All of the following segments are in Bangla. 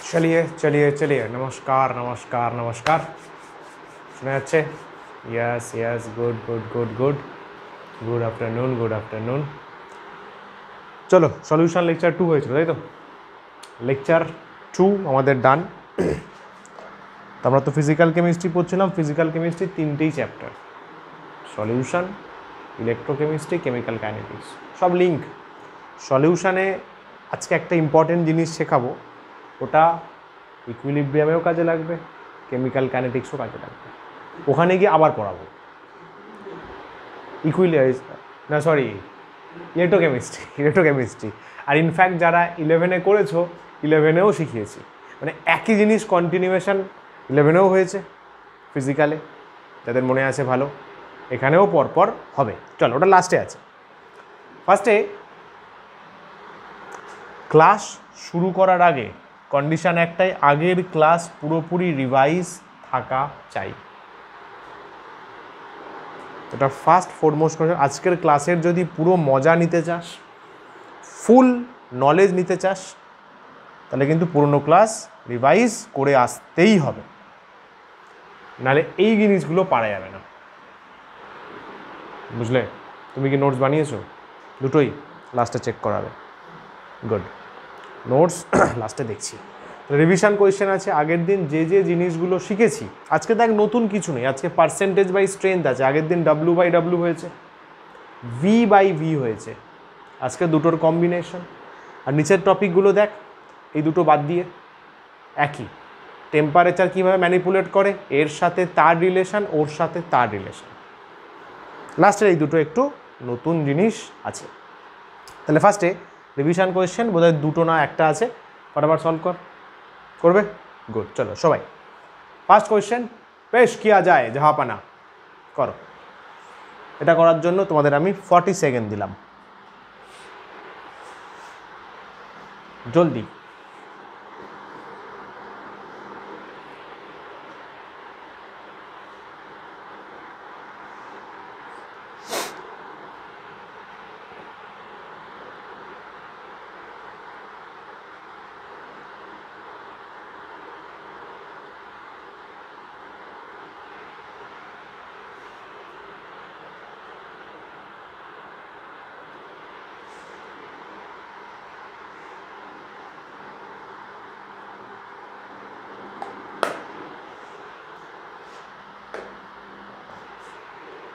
चलिए चलिए चलिए नमस्कार नमस्कार नमस्कार শোনা যাচ্ছে yes yes good good good good good afternoon চলো সলিউশন লেকচার 2 হয়েছিল তাই তো লেকচার 2 আমাদের ডান তো আমরা তো ফিজিক্যাল কেমিস্ট্রি পড়ছিলাম ফিজিক্যাল কেমিস্ট্রি তিনটেই chapter solution electrochemistry chemical kinetics সব লিঙ্ক সলিউশনে আজকে একটা ইম্পর্টেন্ট জিনিস শেখাবো ওটা ইকুইলিব্রিয়ামেও কাজে লাগবে কেমিক্যাল কাইনেটিক্সও কাজে লাগবে ওখানে গিয়ে আবার পড়াবো ইলেকট্রোকেমিস্ট্রি আর ইনফ্যাক্ট যারা 11-এ করেছো 11-এও শিখিয়েছি মানে একই জিনিস কন্টিনিউয়েশন 11-এও হয়েছে ফিজিক্যালে যাদের মনে আছে ভালো এখানেও পরপর হবে চলো ওটা লাস্টে আছে ফার্স্টে ক্লাস শুরু করার আগে কন্ডিশন একটাই আগের ক্লাস পুরোপুরি রিভাইজ থাকা চাই এটা ফার্স্ট ফোরমোস্ট কন্ডিশন আজকের ক্লাসের যদি পুরো মজা নিতে চাস ফুল নলেজ নিতে চাস তাহলে কিন্তু পুরনো ক্লাস রিভাইজ করে আসতেই হবে নাহলে এই জিনিসগুলো পারা যাবে না বুঝলে তুমি কি নোটস বানিয়েছো দুটোই লাস্টে চেক করাবে গুড নোটস লাস্টে দেখছি রিভিশন কোয়েশ্চেন আছে আগের দিন যে যে জিনিসগুলো শিখেছি আজকে দেখ নতুন কিছু নেই আজকে পার্সেন্টেজ বাই স্ট্রেংথ আছে আগের দিন W/W হয়েছে V/V হয়েছে আজকে দুটোর কম্বিনেশন আর নিচের টপিকগুলো দেখ এই দুটো বাদ দিয়ে একই টেম্পারেচার কীভাবে ম্যানিপুলেট করে এর সাথে তার রিলেশন ওর সাথে তার রিলেশন লাস্টের এই দুটো একটু নতুন জিনিস আছে তাহলে ফার্স্টে রিভিশন কোয়েশ্চেন বোধহয় দুটো না একটা আছে ফটাফট সলভ করবে গুড চলো সবাই ফার্স্ট কোয়েশ্চেন পেশ কিয়া যায় জাহাপানা করো এটা করার জন্য তোমাদের আমি 40 সেকেন্ড দিলাম জলদি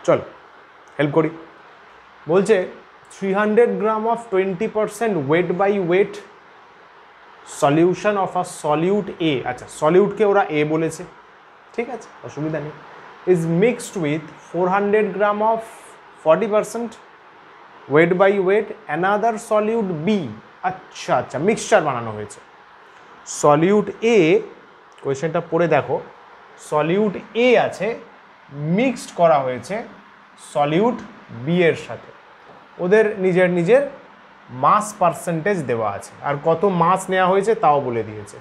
চলো হেল্প করি বলছে 300 gram of 20% weight by weight solution of a solute A আচ্ছা সলিউটকে ওরা এ বলেছে ঠিক আছে অসুবিধা নেই is mixed with 400 gram of 40% weight by weight another solute B আচ্ছা আচ্ছা মিক্সচার বানানো হয়েছে সলিউট এ কোয়েশ্চেনটা পড়ে দেখো সলিউট এ আছে মিক্সড করা হয়েছে সলিউট বি এর সাথে ওদের নিজের মাস পার্সেন্টেজ দেওয়া আছে আর কত মাস নেওয়া হয়েছে তাও বলে দিয়েছে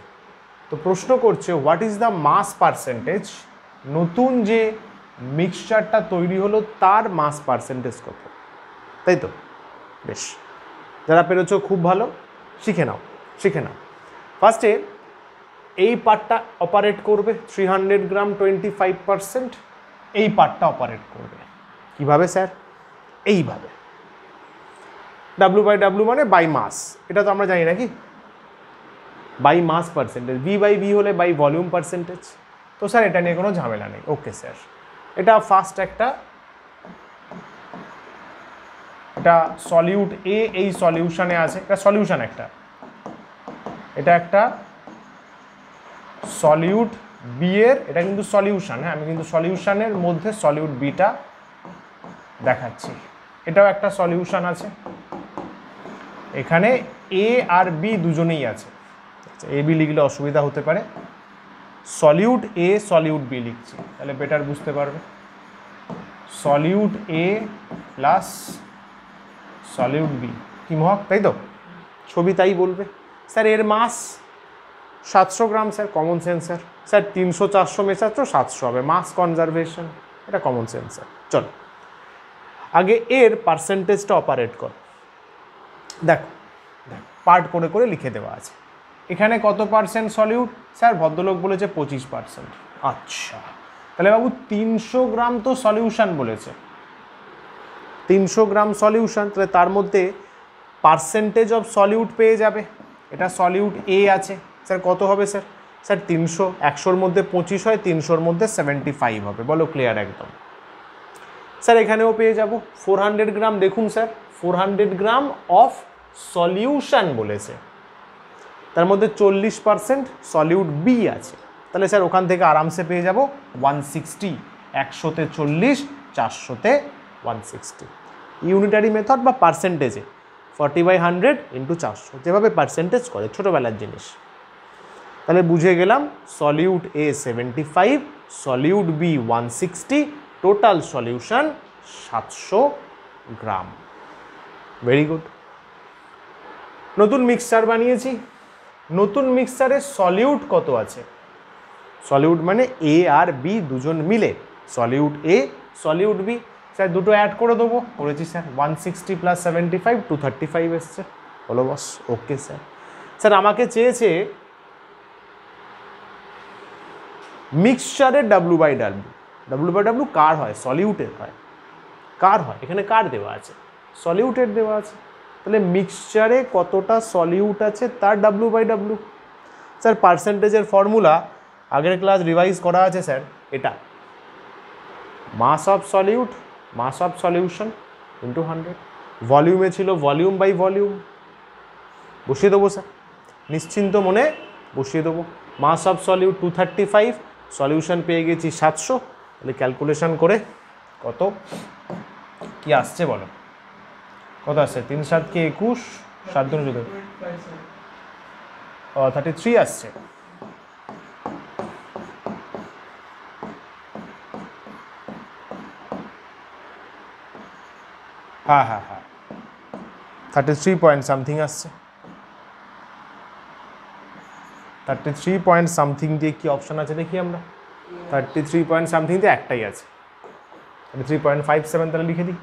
তো প্রশ্ন করছে what is the mass percentage নতুন যে মিক্সচারটা তৈরি হলো তার মাস পার্সেন্টেজ কত তাই তো বেশ যারা পেরেছো খুব ভালো শিখে নাও ফার্স্টে এই পার্টটা অপারেট করবে 300 গ্রাম 25% এই পার্টটা অপারেট করবে কিভাবে স্যার এইভাবে W/W মানে বাই মাস এটা তো আমরা জানি নাকি বাই মাস পার্সেন্টেজ V/V হলে বাই ভলিউম পার্সেন্টেজ তো স্যার এটা নিয়ে কোনো ঝামেলা নেই ওকে স্যার এটা ফার্স্ট এটা সলিউট এ এই সলিউশনে আছে এটা সলিউশন এটা একটা সলিউট বি এর এটা কিন্তু সলিউশন হ্যাঁ আমি কিন্তু সলিউশনের মধ্যে সলিউট বিটা দেখাচ্ছি এটাও একটা সলিউশন আছে এখানে এ আর বি দুজনেই আছে এ বি লিখলে অসুবিধা হতে পারে সলিউট এ সলিউট বি লিখছি তাহলে বেটার বুঝতে পারবে সলিউট এ প্লাস সলিউট বি কি মহক তাই তো ছবি তাই বলবে স্যার এর মাস 700 গ্রাম স্যার কমন সেন্স স্যার 300-400 মেশাচ্ছ 700 হবে মাস কনজারভেশন এটা কমন সেন্স স্যার চলো আগে এর পার্সেন্টেজটা অপারেট কর দেখো পার্ট করে লিখে দেওয়া আছে এখানে কত পার্সেন্ট সলিউট? স্যার ভদ্রলোক বলেছে 25%। আচ্ছা, তাহলে বাবু 300 গ্রাম তো সলিউশন বলেছে, 300 গ্রাম সলিউশন, তাহলে তার মধ্যে পার্সেন্টেজ অফ সলিউট পেয়ে যাবে। এটা সলিউট এ আছে, স্যার কত হবে স্যার? স্যার 300, 100-র মধ্যে 25 হয়, 300-র মধ্যে 75 হবে। বলো ক্লিয়ার একদম? স্যার এখানেও পেয়ে যাব 400 গ্রাম। দেখুন স্যার 400 গ্রাম অফ সলিউশন বলেছে, তার মধ্যে 40% সলিউট বি আছে, তাহলে স্যার ওখান থেকে আরামসে পেয়ে যাব 160। 100-তে 40, 400-তে 160। ইউনিটারি মেথড বা পার্সেন্টেজে 40/100 × 400, যেভাবে পার্সেন্টেজ করে, ছোটোবেলার জিনিস। তাহলে বুঝে গেলাম solute A 75, solute B 160, total solution 700 gram. Very good. নতুন মিক্সচার বানিয়েছি, নতুন মিক্সচারে সলিউট কত আছে? সলিউট মানে এ আর বি দুজন মিলে, সলিউট এ সলিউট বি। স্যার দুটো অ্যাড করে দেবো, করেছি স্যার। 160 + 75 235 এসছে। বলো বস ওকে স্যার। স্যার আমাকে চেয়েছে মিক্সচারের W/W। W/W কার হয়? সলিউটের হয়। কার হয়? এখানে কার দেওয়া আছে? সলিউটের দেওয়া আছে। তাহলে মিক্সচারে কতটা সলিউট আছে তার W/W। স্যার পার্সেন্টেজের ফর্মুলা আগের ক্লাস রিভাইজ করা আছে স্যার, এটা mass of solute, mass of solution into 100। ভলিউমে ছিল ভলিউম/ভলিউম, বসিয়ে দেবো স্যার, নিশ্চিন্ত মনে বসিয়ে দেবো। মাস অফ সলিউট 235, সলিউশন পেয়ে গেছি 700। তাহলে ক্যালকুলেশন করে কত কি আসছে বলো? কত আসছে? 3 × 7 = 21, 7 × 2 = 33 আসছে। হ্যাঁ হ্যাঁ হ্যাঁ 33 পয়েন্ট সামথিং আসছে। 33 পয়েন্ট সামথিং দিয়ে কি অপশান আছে দেখি আমরা। 33 পয়েন্ট সামথিং দিয়ে একটাই আছে, 3.57। তাহলে লিখে দিই।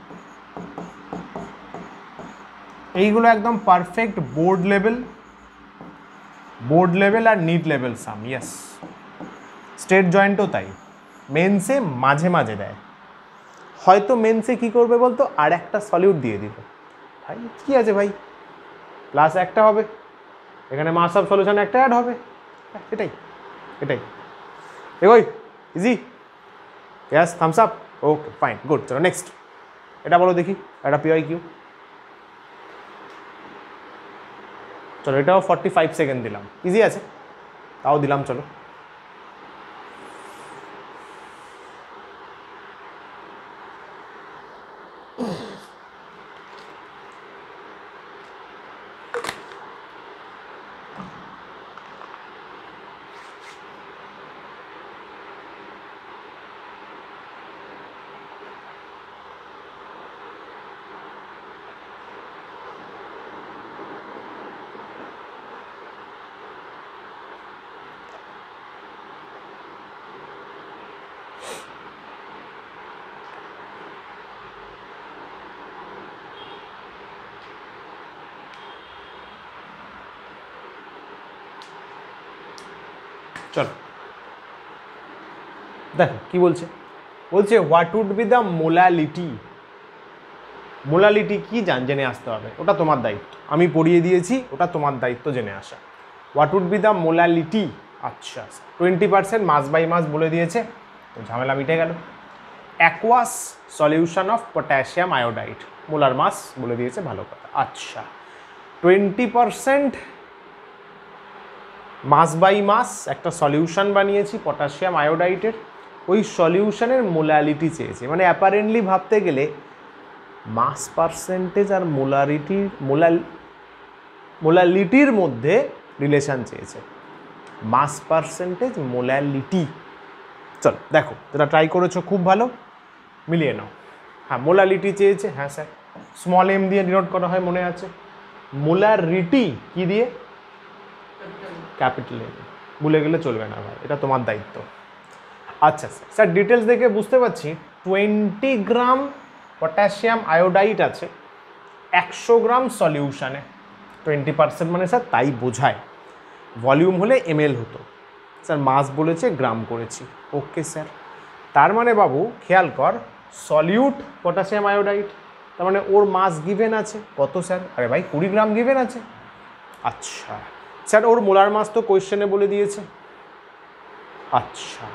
এইগুলো একদম পারফেক্ট বোর্ড লেভেল আর নিট লেভেল সাম। ইয়েস, স্টেট জয়েন্টও তাই। মেন্সে মাঝে মাঝে দেয়, হয়তো মেন্সে কি করবে বলতো, আর একটা সলিউট দিয়ে দিল। ভাই কি আছে ভাই, প্লাস একটা হবে, এখানে মাস অফ সলিউশন একটা অ্যাড হবে, এটাই এটাই। এগোই, easy. Yes, thumbs up. Okay fine, good. চলো নেক্সট, এটা বলো দেখি, এটা PYQ। চলো এটাও 45 সেকেন্ড দিলাম, ইজি আছে তাও দিলাম। চলো চলো দেখো কি বলছে। বলছে what would be the molality. Molality কি জেনে আসতে হবে, ওটা তোমার দায়িত্ব। আমি পড়িয়ে দিয়েছি, ওটা তোমার দায়িত্ব জেনে আসা। What would be the molality. আচ্ছা 20% মাস বাই মাস বলে দিয়েছে, তো ঝামেলা মিটে গেল। Aqueous solution of potassium iodide, molar mass বলে দিয়েছে, ভালো কথা। আচ্ছা 20% মাস বাই মাস একটা সলিউশন বানিয়েছি পটাশিয়াম আয়োডাইডের, ওই সলিউশনের মোলালিটি চেয়েছে। মানে অ্যাপারেন্টলি ভাবতে গেলে মাস পার্সেন্টেজ আর মোলালিটির মধ্যে রিলেশান চেয়েছে। মাস পার্সেন্টেজ মোলালিটি। চলো দেখো, যেটা ট্রাই করেছো খুব ভালো, মিলিয়ে নাও। হ্যাঁ মোলালিটি চেয়েছে, হ্যাঁ স্যার স্মল m দিয়ে ডিনোট করা হয়, মনে আছে। মোলারিটি কি দিয়ে? Capital M। ভুলে গেলে চলবে না ভাই, এটা তোমার দায়িত্ব। আচ্ছা স্যার, স্যার ডিটেলস দেখে বুঝতে পারছি 20 গ্রাম পটাশিয়াম আয়োডাইড আছে 100 গ্রাম সলিউশনে। 20% মানে স্যার তাই বোঝায়। ভলিউম হলে ml হতো। স্যার মাস বলেছে, গ্রাম করেছি। ওকে স্যার, তার মানে বাবু খেয়াল কর, সলিউট পটাশিয়াম আয়োডাইড, তার মানে ওর মাস গিভেন আছে কত স্যার? আরে ভাই 20 গ্রাম গিভেন আছে। আচ্ছা স্যার, ওর মোলার মাস তো কোয়েশ্চেনে বলে দিয়েছে। আচ্ছা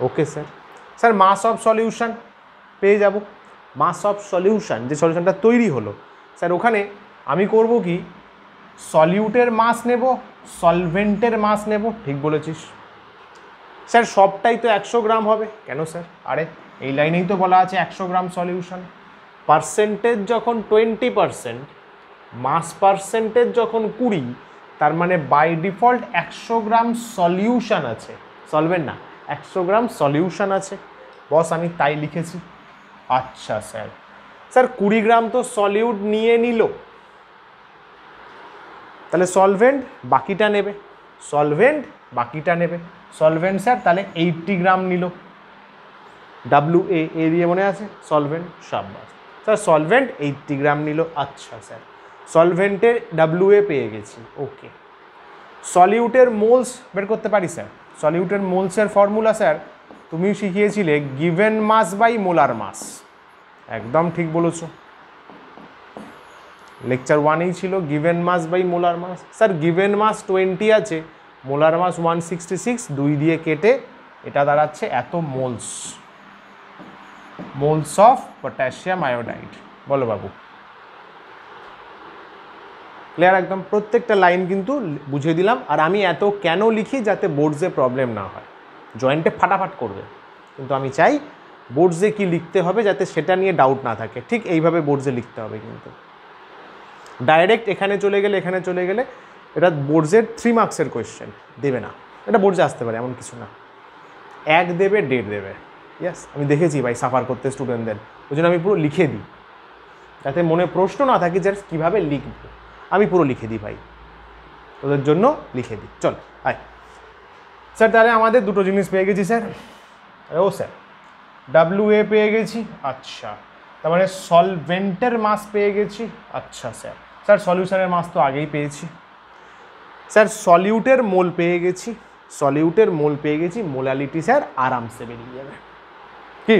okay sir. Sir mass of solution পেয়ে যাব, মাস অফ সলিউশন যে সলিউশনটা তৈরি হলো স্যার, ওখানে আমি করব কি, সলিউটের মাস নেব, সলভেন্টের মাস নেব। ঠিক বলেছিস স্যার, সবটাই তো 100 গ্রাম হবে। কেন স্যার? আরে এই লাইনেই তো বলা আছে 100 গ্রাম সলিউশন। পার্সেন্টেজ যখন 20%, মাস পার্সেন্টেজ যখন 20, তার মানে বাই ডিফল্ট 100 গ্রাম সলিউশন আছে, সলভেন্ট না, 100 গ্রাম সলিউশন আছে। বস আমি তাই লিখেছি। আচ্ছা স্যার, স্যার 20 গ্রাম তো সলিউট নিয়ে নিল, তাহলে সলভেন্ট বাকিটা নেবে, সলভেন্ট বাকিটা নেবে। সলভেন্ট স্যার তাহলে 80 গ্রাম নিল, WA দিয়ে মনে আছে, সলভেন্ট। সাব্বাস স্যার, সলভেন্ট 80 গ্রাম নিল। আচ্ছা স্যার, সলভেন্টের WA পেয়ে গেছি। ওকে, সলিউটের মোলস বের করতে পারি স্যার। সলিউটের মোলসের ফর্মুলা স্যার তুমি শিখিয়েছিলে given mass by molar mass. একদম ঠিক বলেছো, লেকচার 1এই ছিল given mass by molar mass. Sir given mass 20 আছে, মোলার মাস 166, 2 দিয়ে কেটে এটা দাঁড়াচ্ছে এত moles, moles of potassium iodide. বলো বাবু, ক্লিয়ার একদম? প্রত্যেকটা লাইন কিন্তু বুঝিয়ে দিলাম। আর আমি এত কেন লিখি, যাতে বোর্ডসে প্রবলেম না হয়, জয়েন্টে ফাটাফাট করবে, কিন্তু আমি চাই বোর্ডসে কি লিখতে হবে যাতে সেটা নিয়ে ডাউট না থাকে। ঠিক এইভাবে বোর্ডসে লিখতে হবে, কিন্তু ডাইরেক্ট এখানে চলে গেলে এখানে চলে গেলে এটা বোর্ডসের 3 মার্কসের কোয়েশ্চেন দেবে না। এটা বোর্ডসে আসতে পারে, এমন কিছু না। 1 দেবে, 1.5 দেবে। ইয়াস, আমি দেখেছি ভাই সাফার করতে স্টুডেন্টদের, ওই জন্য আমি পুরো লিখে দিই, যাতে মনে প্রশ্ন না থাকে যে কীভাবে লিখবো। আমি পুরো লিখে দিই ভাই, ওদের জন্য লিখে দিই। চল আয় স্যার, তাহলে আমাদের দুটো জিনিস পেয়ে গেছি স্যার। ও স্যার, WA পেয়ে গেছি। আচ্ছা, তার মানে সলভেন্টের মাস পেয়ে গেছি। আচ্ছা স্যার, স্যার সলিউশনের মাস তো আগেই পেয়েছি। স্যার সলিউটের মোল পেয়ে গেছি, সলিউটের মোল পেয়ে গেছি। মোলালিটি স্যার আরামসে বেরিয়ে যাবে। কি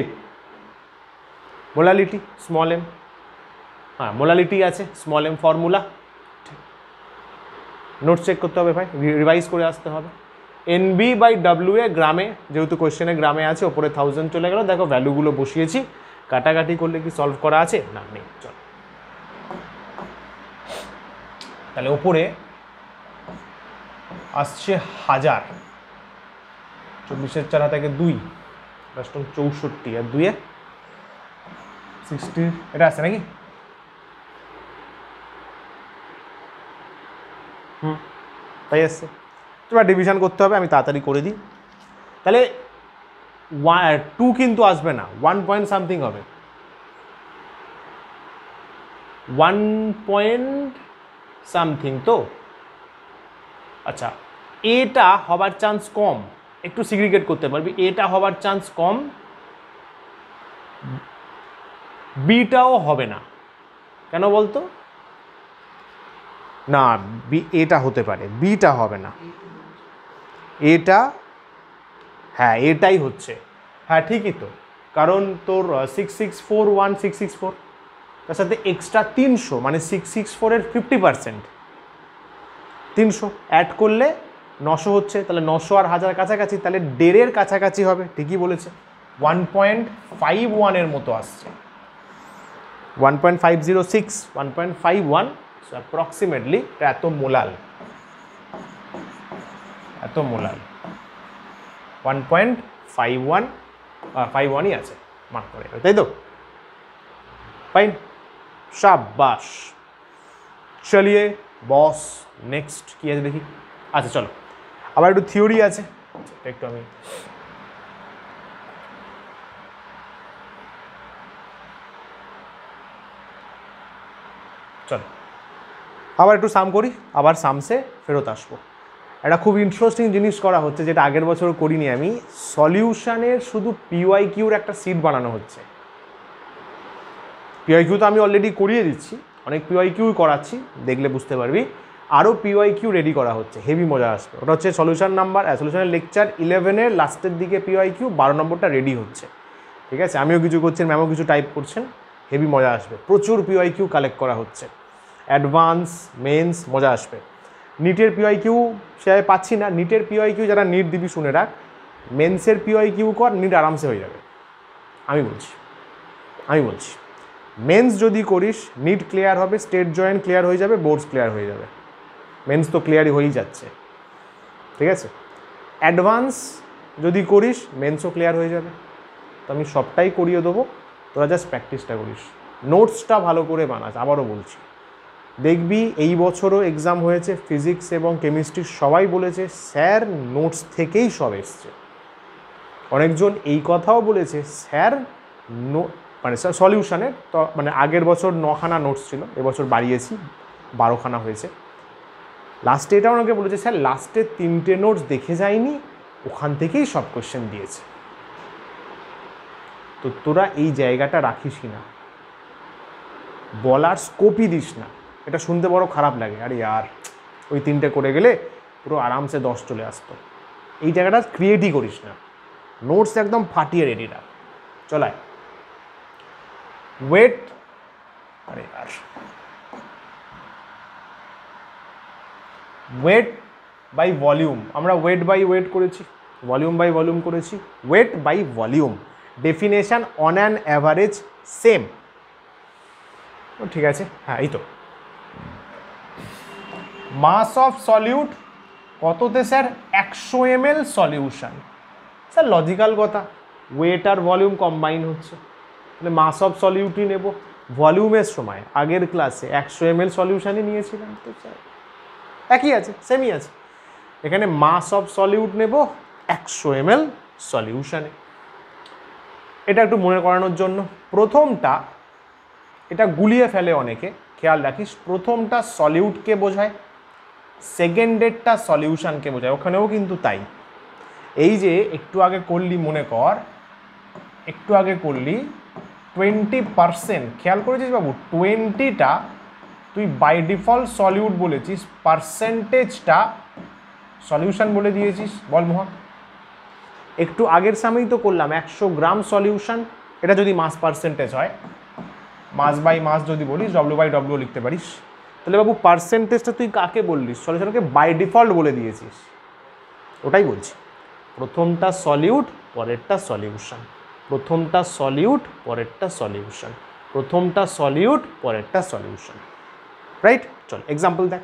মোলালিটি? Small m. হ্যাঁ মোলালিটি আছে, small m formula. Note check করতে হবে ভাই, রিভাইজ করে আসতে হবে। NB/WA গ্রামে, যেহেতু কোয়েশ্চেনে গ্রামে আছে, ওপরে 1000 চলে গেল। দেখো ভ্যালুগুলো বসিয়েছি, কাটাকাটি করলে কি সলভ করা আছে? না, নেই। চল তাহলে ওপরে আসছে 1000, 24 4 থেকে 2, 64 আর 2 60, এটা আছে নাকি? তাই আসছে। এবার ডিভিশন করতে হবে, আমি তাড়াতাড়ি করে দিই। তাহলে 2 কিন্তু আসবে না, 1 পয়েন্ট সামথিং হবে, 1 পয়েন্ট সামথিং তো। আচ্ছা, এটা হবার চান্স কম, একটু সিগ্রিগেট করতে পারবি, এটা হবার চান্স কম, বিটাও হবে না। কেন বলতো? না, এটা হতে পারে, বিটা হবে না, এটা, হ্যাঁ এটাই হচ্ছে। হ্যাঁ ঠিকই তো, কারণ তোর 664, 664, তার সাথে এক্সট্রা 300, মানে 664-এর 50%, 300 অ্যাড করলে 900 হচ্ছে। তাহলে 900 আর 1000 কাছাকাছি, তাহলে 1.5-এর কাছাকাছি হবে। ঠিকই বলেছে, 1.51-এর মতো আসছে, 1.506, 1.51, সো অ্যাপ্রক্সিমেটলি এত মোলাল, এত মোলাল 1.51ই আছে, মার্ক করে, তাই তো? ফাইন, শাবাশ। চলিয়ে বস, নেক্সট কি আছে দেখি। আচ্ছা চলো, আবার একটু থিওরি আছে, একটু আমি চলো আবার একটু সাম করি, আবার সামসে ফেরত আসবো। একটা খুব ইন্টারেস্টিং জিনিস করা হচ্ছে, যেটা আগের বছর করিনি আমি। সলিউশনের শুধু PYQর একটা সিট বানানো হচ্ছে। PYQ তো আমি অলরেডি করিয়ে দিচ্ছি, অনেক PYQ করাচ্ছি, দেখলে বুঝতে পারবি। আরও পিওয়াইকিউ রেডি করা হচ্ছে, হেভি মজা আসবে। ওটা হচ্ছে সলিউশন নাম্বার, সলিউশনের লেকচার 11-এর লাস্টের দিকে পিওয়াইকিউ, 12 নম্বরটা রেডি হচ্ছে, ঠিক আছে? আমিও কিছু করছেন, ম্যামও কিছু টাইপ করছেন, হেভি মজা আসবে। প্রচুর পিওয়াইকিউ কালেক্ট করা হচ্ছে, অ্যাডভান্স, মেন্স, মজা আসবে। নিটের পিওয়াইকিউ সে পাচ্ছি না, নিটের পিওয়াইকিউ যারা নিট দিবি শুনে রাখ, মেন্সের পিওয়াইকিউ কর, নিট আরামসে হয়ে যাবে। আমি বলছি মেন্স যদি করিস নিট ক্লিয়ার হবে, স্টেট জয়েন্ট ক্লিয়ার হয়ে যাবে, বোর্ডস ক্লিয়ার হয়ে যাবে। মেন্স তো ক্লিয়ারই হয়েই যাচ্ছে, ঠিক আছে? অ্যাডভান্স যদি করিস মেন্সও ক্লিয়ার হয়ে যাবে। তো আমি সবটাই করিয়ে দেবো, তোরা জাস্ট প্র্যাকটিসটা করিস, নোটসটা ভালো করে বানাস। আবারও বলছি, দেখবি এই বছরও এক্সাম হয়েছে, ফিজিক্স এবং কেমিস্ট্রির সবাই বলেছে স্যার নোটস থেকেই সব এসছে। অনেকজন এই কথাও বলেছে স্যার মানে স্যার সলিউশনের তো মানে আগের বছর 9খানা নোটস ছিল, এবছর বাড়িয়েছি 12খানা হয়েছে। লাস্টে এটা অনেকে বলেছে স্যার লাস্টের 3টে নোটস দেখে যায়নি, ওখান থেকেই সব কোয়েশ্চেন দিয়েছে। তো তোরা এই জায়গাটা রাখিসই না, বলার স্কোপই দিস না। এটা শুনতে বড় খারাপ লাগে, আরে আর ওই 3টে করে গেলে পুরো আরামসে 10 চলে আসতো। এই জায়গাটা ক্রিয়েটই করিস না, নোটস একদম ফাটিয়ে রেডি রাখ। চলায় ওয়েট, আরে আর ওয়েট বাই ভলিউম, আমরা ওয়েট বাই ওয়েট করেছি, ভলিউম বাই ভলিউম করেছি। Weight by volume definition on an average same, ঠিক আছে? হ্যাঁ, এই তো মাস অফ সলিউট কততে sir? 100 ml solution. Sir logical কথা, ওয়েট আর ভলিউম কম্বাইন হচ্ছে, তাহলে মাস অফ সলিউটই নেব। ভলিউমের সময় আগের ক্লাসে 100 ml সলিউশনই নিয়েছিলাম, তো স্যার একই আছে, সেমই আছে। এখানে মাস অফ সলিউট নেব 100 ml সলিউশনে। এটা একটু মনে করানোর জন্য, প্রথমটা এটা গুলিয়ে ফেলে অনেকে, খেয়াল রাখিস। প্রথমটা সলিউটকে বোঝায়, সেকেন্ডেরটা সলিউশনকে বোঝায়, ওখানেও কিন্তু তাই। এই যে একটু আগে করলি, মনে কর একটু আগে করলি 20%, খেয়াল করেছিস বাবু? 20টা তুই বাই ডিফল্ট সলিউট বলেছিস, পার্সেন্টেজটা সলিউশন বলে দিয়েছিস। বল মোহন, একটু আগের সময়ই তো করলাম 100 গ্রাম সলিউশন, এটা যদি মাস পার্সেন্টেজ হয়, মাস বাই মাস যদি বলিস, ডব্লিউ বাই ডব্লিউ লিখতে পারিস। তাহলে বাবু পার্সেন্টেজটা তুই কাকে বললিস? সলিউশনকে বাই ডিফল্ট বলে দিয়েছিস। ওটাই বলছি, প্রথমটা সলিউট, পরেরটা সলিউশন, প্রথমটা সলিউট, পরেরটা সলিউশন, প্রথমটা সলিউট, পরেরটা সলিউশন, রাইট? চল এক্সাম্পল দেখ।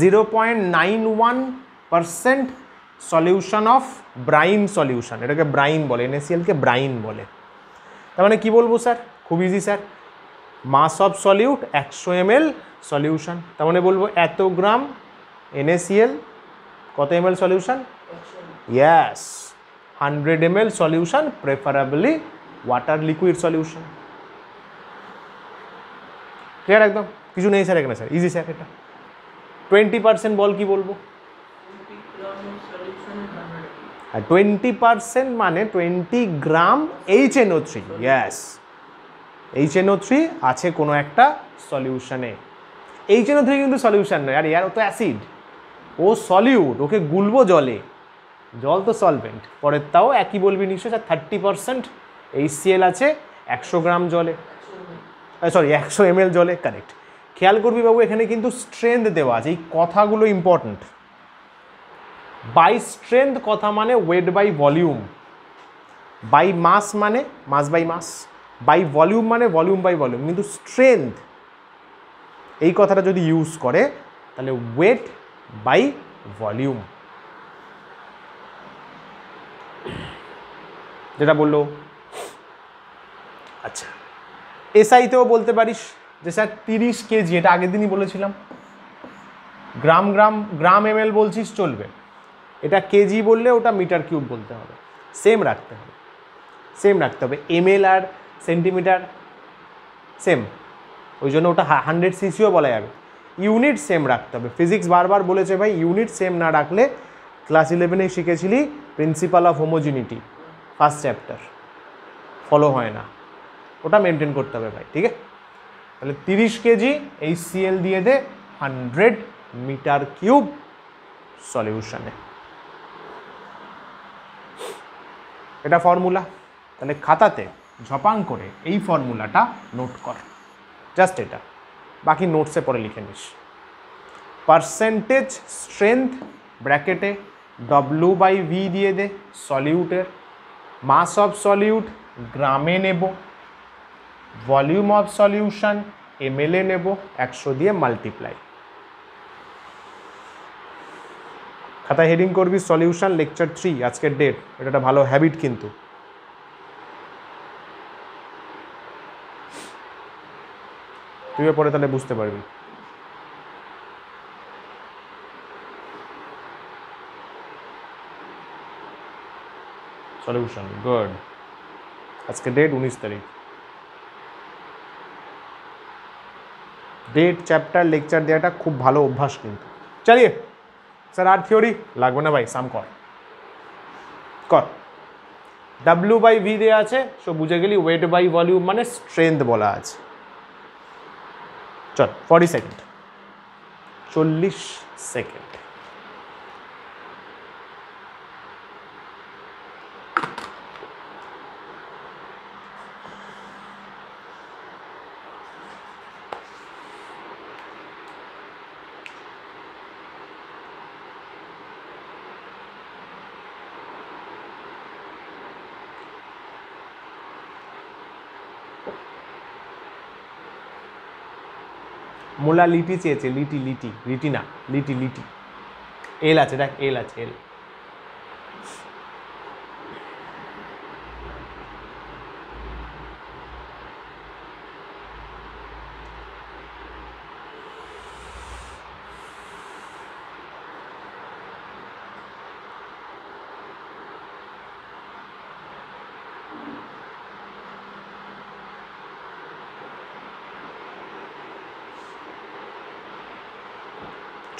0.91% সলিউশন অফ ব্রাইন সলিউশন, এটাকে ব্রাইন বলে, NaCl-কে ব্রাইন বলে। তার মানে কি বলবো স্যার? খুব easy sir, mass of solute 100 ml solution, তার মানে বলবো এত গ্রাম NaCl, কত ml solution? Yes, 100 ml solution, preferably water liquid solution. Clear একদম? কিছু নেই স্যার এখানে, স্যার ইজি স্যার। এটা 20% বল, কি বলবো? আর 20% মানে 20 গ্রাম HNO3। ইয়েস, HNO3 আছে কোনো একটা সলিউশনে। HNO3 কিন্তু সলিউশন নয়, আর ইয়ার ও তো অ্যাসিড, ও সলিউট, ওকে গুলবো জলে, জল তো সলভেন্ট। পরের তাও একই বলবি নিশ্চয় স্যার, 30% HCl আছে 100 গ্রাম জলে, সরি 100 ml জলে, কারেক্ট। খেয়াল করবি বাবু, এখানে কিন্তু স্ট্রেংথ দেওয়া আছে, এই কথাগুলো ইম্পর্টেন্ট। বাই স্ট্রেংথ কথা মানে ওয়েট বাই ভলিউম, বাই মাস মানে mass by mass, by volume মানে ভলিউম বাই ভলিউম। কিন্তু স্ট্রেংথ এই কথাটা যদি ইউজ করে তাহলে ওয়েট বাই ভলিউম, যেটা বললো। আচ্ছা, এসআইতেও বলতে পারিস যে স্যার 30 কেজি, এটা আগের দিনই বলেছিলাম। গ্রাম গ্রাম গ্রাম ml বলছিস চলবে, এটা কেজি বললে ওটা মিটার কিউব বলতে হবে, সেম রাখতে হবে, সেম রাখতে হবে। ml আর সেন্টিমিটার সেম, ওই জন্য ওটা 100 সিসিও বলা যাবে। ইউনিট সেম রাখতে হবে। ফিজিক্স বারবার বলেছে ভাই ইউনিট সেম না রাখলে, ক্লাস 11-এ শিখেছিলি principle of homogeneity, first chapter, follow হয় না, ওটা মেনটেন করতে হবে ভাই, ঠিক আছে? তাহলে 30 কেজি HCl দিয়ে দে, 100 মিটার কিউব সলিউশনে। এটা ফর্মুলা, তাহলে খাতাতে ঝপাং করে এই ফর্মুলাটা নোট কর, জাস্ট এটা, বাকি নোটসে পরে লিখে নিস। পার্সেন্টেজ স্ট্রেংথ ব্র্যাকেটে W/V দিয়ে দে সলিউটের, মাস অফ সলিউট গ্রামে নেব, ভলিউম অফ সলিউশন ml নেব, 100 দিয়ে মাল্টিপ্লাই। খাতায় হেডিং করবি সলিউশন লেকচার 3 আজকের ডেট, এটা একটা ভালো হ্যাবিট কিন্তু। তুইও পরে তাহলে বুঝতে পারবি। Solution good. আজকে ডেট 19 তারিখ। ডেট চ্যাপ্টার লেকচার দেওয়াটা খুব ভালো অভ্যাস কিন্তু। চলিয়ে স্যার আর থিওরি লাগবে না ভাই, সাম কর কর। W/V দেওয়া আছে, সো বুঝে গেলি ওয়েট বাই ভলিউম মানে স্ট্রেংথ বলা আছে। চল 40 সেকেন্ড, 40 সেকেন্ড। মোলা লিটি চেয়েছে, লিটি লিটি লিটি না লিটি লিটি, এল আছে দেখ, এল আছে এল।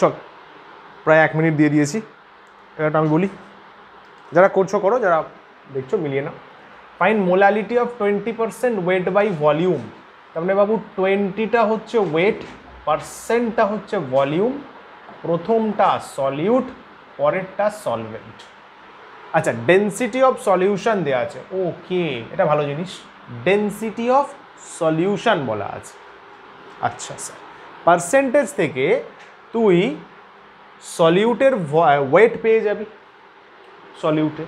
চল প্রায় 1 মিনিট দিয়ে দিয়েছি, এটা আমি বলি, যারা করছো করো, যারা দেখছো মিলিয়ে না। Fine molality of 20% weight by volume. তার মানে বাবু 20টা হচ্ছে ওয়েট, পার্সেন্টটা হচ্ছে ভলিউম, প্রথমটা সলিউট, পরেরটা সলভেন্ট। আচ্ছা ডেন্সিটি অফ সলিউশন দেওয়া আছে, ওকে এটা ভালো জিনিস, ডেন্সিটি অফ সলিউশন বলা আছে। আচ্ছা স্যার পার্সেন্টেজ থেকে তুই সলিউটের ওয়েট পেয়ে যাবি, সলিউটে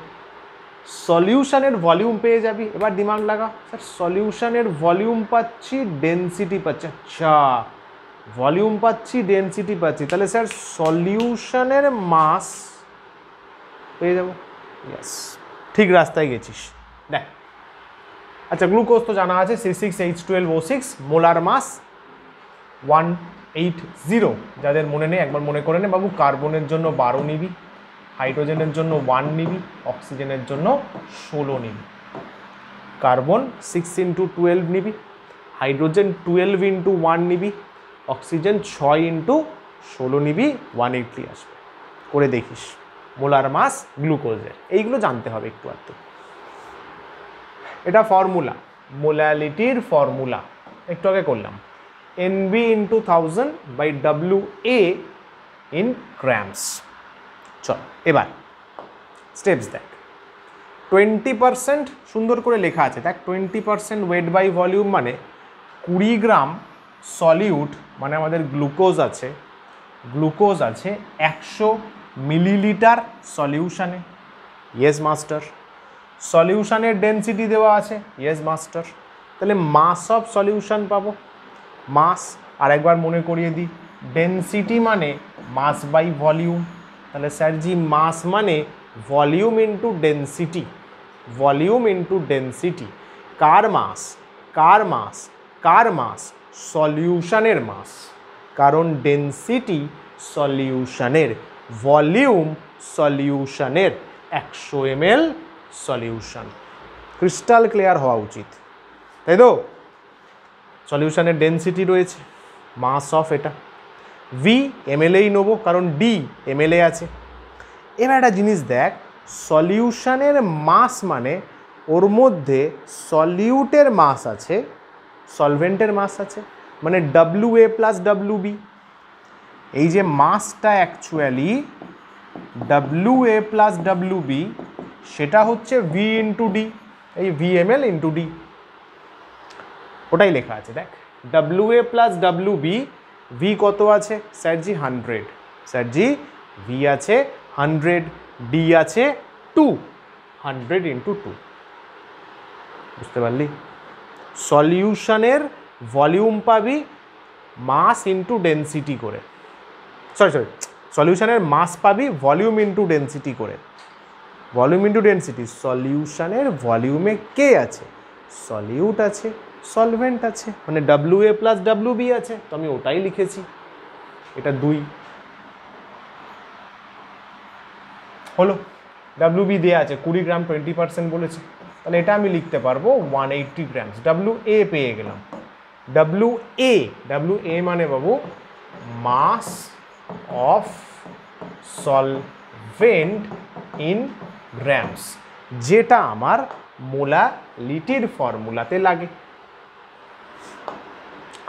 সলিউশনের ভলিউম পেয়ে যাবি। এবার দিমাগ লাগা, স্যার সলিউশনের ভলিউম পাচ্ছি, ডেন্সিটি পাচ্ছি, আচ্ছা ভলিউম পাচ্ছি ডেন্সিটি পাচ্ছি, তাহলে স্যার সলিউশনের মাস পেয়ে যাবো। ইয়েস ঠিক রাস্তায় গেছিস। দেখ আচ্ছা গ্লুকোজ তো জানা আছে C6H12O6, মোলার মাস 180। যাদের মনে নেই একবার মনে করে নে বাবু। কার্বনের জন্য 12 নিবি, হাইড্রোজেনের জন্য 1 নিবি, অক্সিজেনের জন্য 16 নিবি। কার্বন 6 × 12 নিবি, হাইড্রোজেন 12 × 1 নিবি, অক্সিজেন 6 × 16 নিবি, 180 আসবে। করে দেখিস মোলার মাস গ্লুকোজের, এইগুলো জানতে হবে একটু আধটু। এটা ফর্মুলা, মোলালিটির ফর্মুলা একটু আগে করলাম, NB × 1000 by WA in grams। চল এবার স্টেপস দেখ। 20% সুন্দর করে লেখা আছে দেখ, 20% ওয়েট বাই ভলিউম মানে 20 গ্রাম সলিউট, মানে আমাদের গ্লুকোজ আছে, গ্লুকোজ আছে 100 মিলিলিটার সলিউশনে। Yes master. সলিউশনের ডেন্সিটি দেওয়া আছে, ইয়েস মাস্টার। তাহলে মাস অফ সলিউশন পাবো, মাস। আর একবার মনে করিয়ে দিই, ডেন্সিটি মানে মাস বাই ভলিউম, তাহলে স্যার জি মাস মানে volume into density, volume into density. কার মাস, কার মাস, কার মাস, সলিউশনের মাস, কারণ ডেন্সিটি সলিউশনের, ভলিউম সলিউশনের, 100 ml সলিউশন। ক্রিস্টাল ক্লিয়ার হওয়া উচিত, তাই তো? সলিউশনের ডেন্সিটি রয়েছে, মাস অফ এটা, ভি এমএলএই নেবো কারণ ডি এমএলএ আছে। এবার একটা জিনিস দেখ, সলিউশনের মাস মানে ওর মধ্যে সলিউটের মাস আছে, সলভেন্টের মাস আছে, মানে WA + WB। এই যে মাসটা actually W A plus W B, সেটা হচ্ছে ভি ইন্টু ডি, এই ভিএমএল ইন্টু ডি, ওটাই লেখা আছে দেখ। W A plus W B, V কত আছে স্যারজি 100, স্যারজি ভি আছে 100, ডি আছে 2, 100 ইন্টু 2, বুঝতে পারলি? সলিউশনের ভলিউম পাবি মাস ইন্টু ডেন্সিটি করে, সরি সলিউশনের মাস পাবি ভলিউম ইন্টু ডেন্সিটি করে, ভলিউম ইন্টু ডেন্সিটি। সলিউশনের ভলিউমে কে আছে? সলিউট আছে, সলভেন্ট আছে, মানে W A plus W B আছে, তো আমি ওটাই লিখেছি। এটা 2 হলো। ডাব্লিউ বি দেওয়া আছে 20 গ্রাম 20% বলেছে, তাহলে এটা আমি লিখতে পারবো 180 গ্রাম। ডাব্লিউ এ পেয়ে গেলাম। ডাব্লিউ এ মানে বাবু মাস অফ সলভেন্ট ইন গ্রামস, যেটা আমার মোলালিটির ফর্মুলাতে লাগে।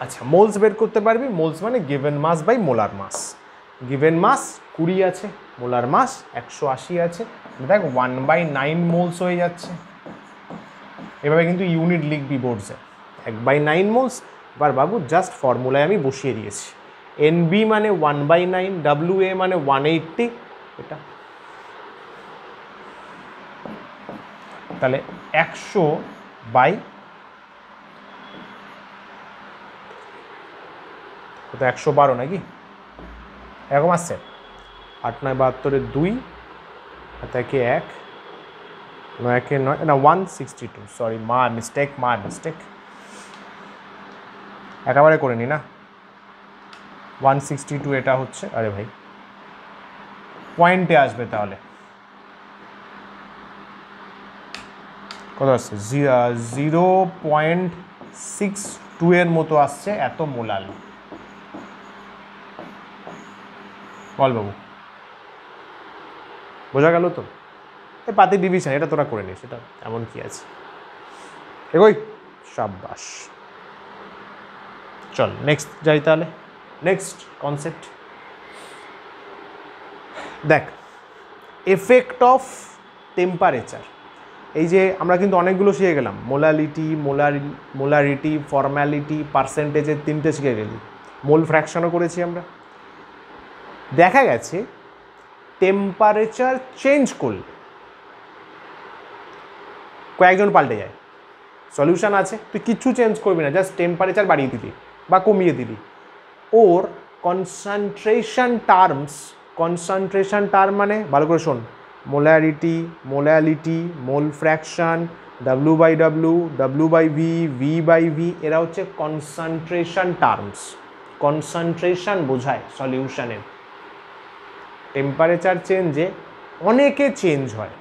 আচ্ছা, মোলস বের করতে পারবি। মোলস মানে given mass by molar mass. Given mass 20 আছে, মোলার মাস 180 আছে, দেখ 1/9 মোলস হয়ে যাচ্ছে। এভাবে কিন্তু ইউনিট লিখবি বোর্ডসে, 1/9 মোলস। এবার বাবু জাস্ট ফর্মুলায় আমি বসিয়ে দিয়েছি। এনবি মানে 1/9, ডাব্লিউ এ মানে 180, এটা তাহলে 100 বাই 112 নাকি এরকম আসছে। 8 9 72 2, 1 9 9 না 162, সরি মাই মিস্টেক একেবারে করে নি না, 162 এটা হচ্ছে। আরে ভাই পয়েন্টে আসবে তাহলে কত আসছে? 0.62 এর মতো আসছে, এত মোলাল। বল বাবু, বোঝা গেল তো? এই পাতি ডিভিশন এটা তোরা করে নিস, এটা এমন কি আছে। এগোই, সাব্বাস। চল নেক্সট যাই তাহলে। নেক্সট কনসেপ্ট দেখ, এফেক্ট অফ টেম্পারেচার। এই যে আমরা কিন্তু অনেকগুলো শিখে গেলাম, মোলারিটি, ফর্ম্যালিটি, পার্সেন্টেজের 3টে শিখে গেলি, মোল ফ্র্যাকশনও করেছি আমরা। দেখা গেছে টেম্পারেচার চেঞ্জ করলে কয়েকজন পাল্টে যায়। সলিউশন আছে, তুই কিচ্ছু চেঞ্জ করবি না, জাস্ট টেম্পারেচার বাড়িয়ে দিলি বা কমিয়ে দিলি। ওর কনসেন্ট্রেশন টার্ম মানে ভালো করে শোন, মোলালিটি, মোল ফ্র্যাকশন, W/W/V/V, এরা হচ্ছে কনসেন্ট্রেশন টার্মস। কনসেন্ট্রেশন বোঝায় সলিউশনের। টেম্পারেচার চেঞ্জে অনেকে চেঞ্জ হয়,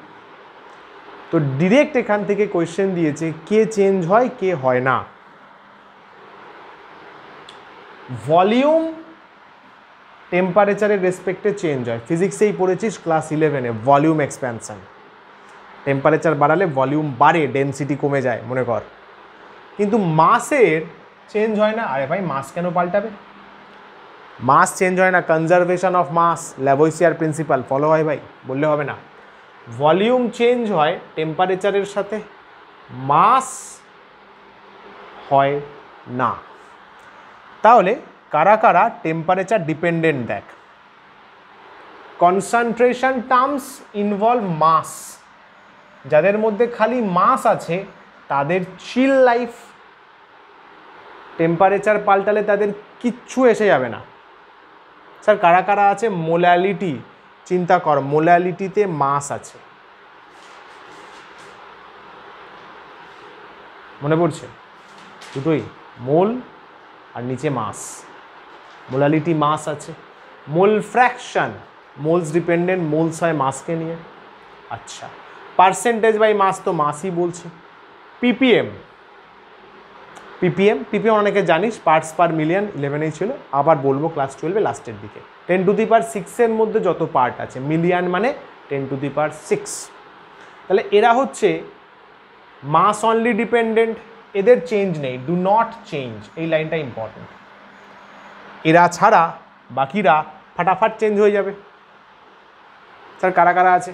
তো ডিরেক্ট এখান থেকে কোয়েশ্চেন দিয়েছে কে চেঞ্জ হয় কে হয় না। ভলিউম টেম্পারেচারের রেসপেক্টে চেঞ্জ হয়, ফিজিক্সেই পড়েছিস ক্লাস 11-এ, ভলিউম এক্সপ্যানশন। টেম্পারেচার বাড়ালে ভলিউম বাড়ে, ডেন্সিটি কমে যায় মনে কর। কিন্তু মাসের চেঞ্জ হয় না। আরে ভাই মাস কেন পাল্টাবে? মাস চেঞ্জ হয় না, conservation of mass, Lavoisier principle follow হয় ভাই, বললে হবে না। ভলিউম চেঞ্জ হয় টেম্পারেচারের সাথে, মাস হয় না। তাহলে কারা কারা টেম্পারেচার ডিপেন্ডেন্ট দেখ। কনসেন্ট্রেশন টার্মস ইনভলভ মাস, যাদের মধ্যে খালি মাস আছে তাদের চিল লাইফ, টেম্পারেচার পাল্টালে তাদের কিচ্ছু এসে যাবে না। স্যার কারা কারা আছে? মোলালিটি, চিন্তা কর, মোলালিটিতে মাস আছে, মনে পড়ছে? দুটোই, মোল আর নিচে মাস। মোলালিটি মাস আছে। মোল ফ্র্যাকশন, মোলস ডিপেন্ডেন্ট, মোলস হয় মাসকে নিয়ে। আচ্ছা, পার্সেন্টেজ বাই মাস তো মাসই বলছে। পিপিএম অনেকে জানিস, পার্টস পার মিলিয়ন 11-এই ছিল, আবার বলবো ক্লাস 12-এ লাস্টের দিকে। 10⁶ মধ্যে যত পার্ট আছে, মিলিয়ন মানে 10⁶। তাহলে এরা হচ্ছে মাস অনলি ডিপেন্ডেন্ট, এদের চেঞ্জ নেই, ডু নট চেঞ্জ, এই লাইনটা ইম্পর্টেন্ট। এরা ছাড়া বাকিরা ফাটাফাট চেঞ্জ হয়ে যাবে। স্যার কারা কারা আছে?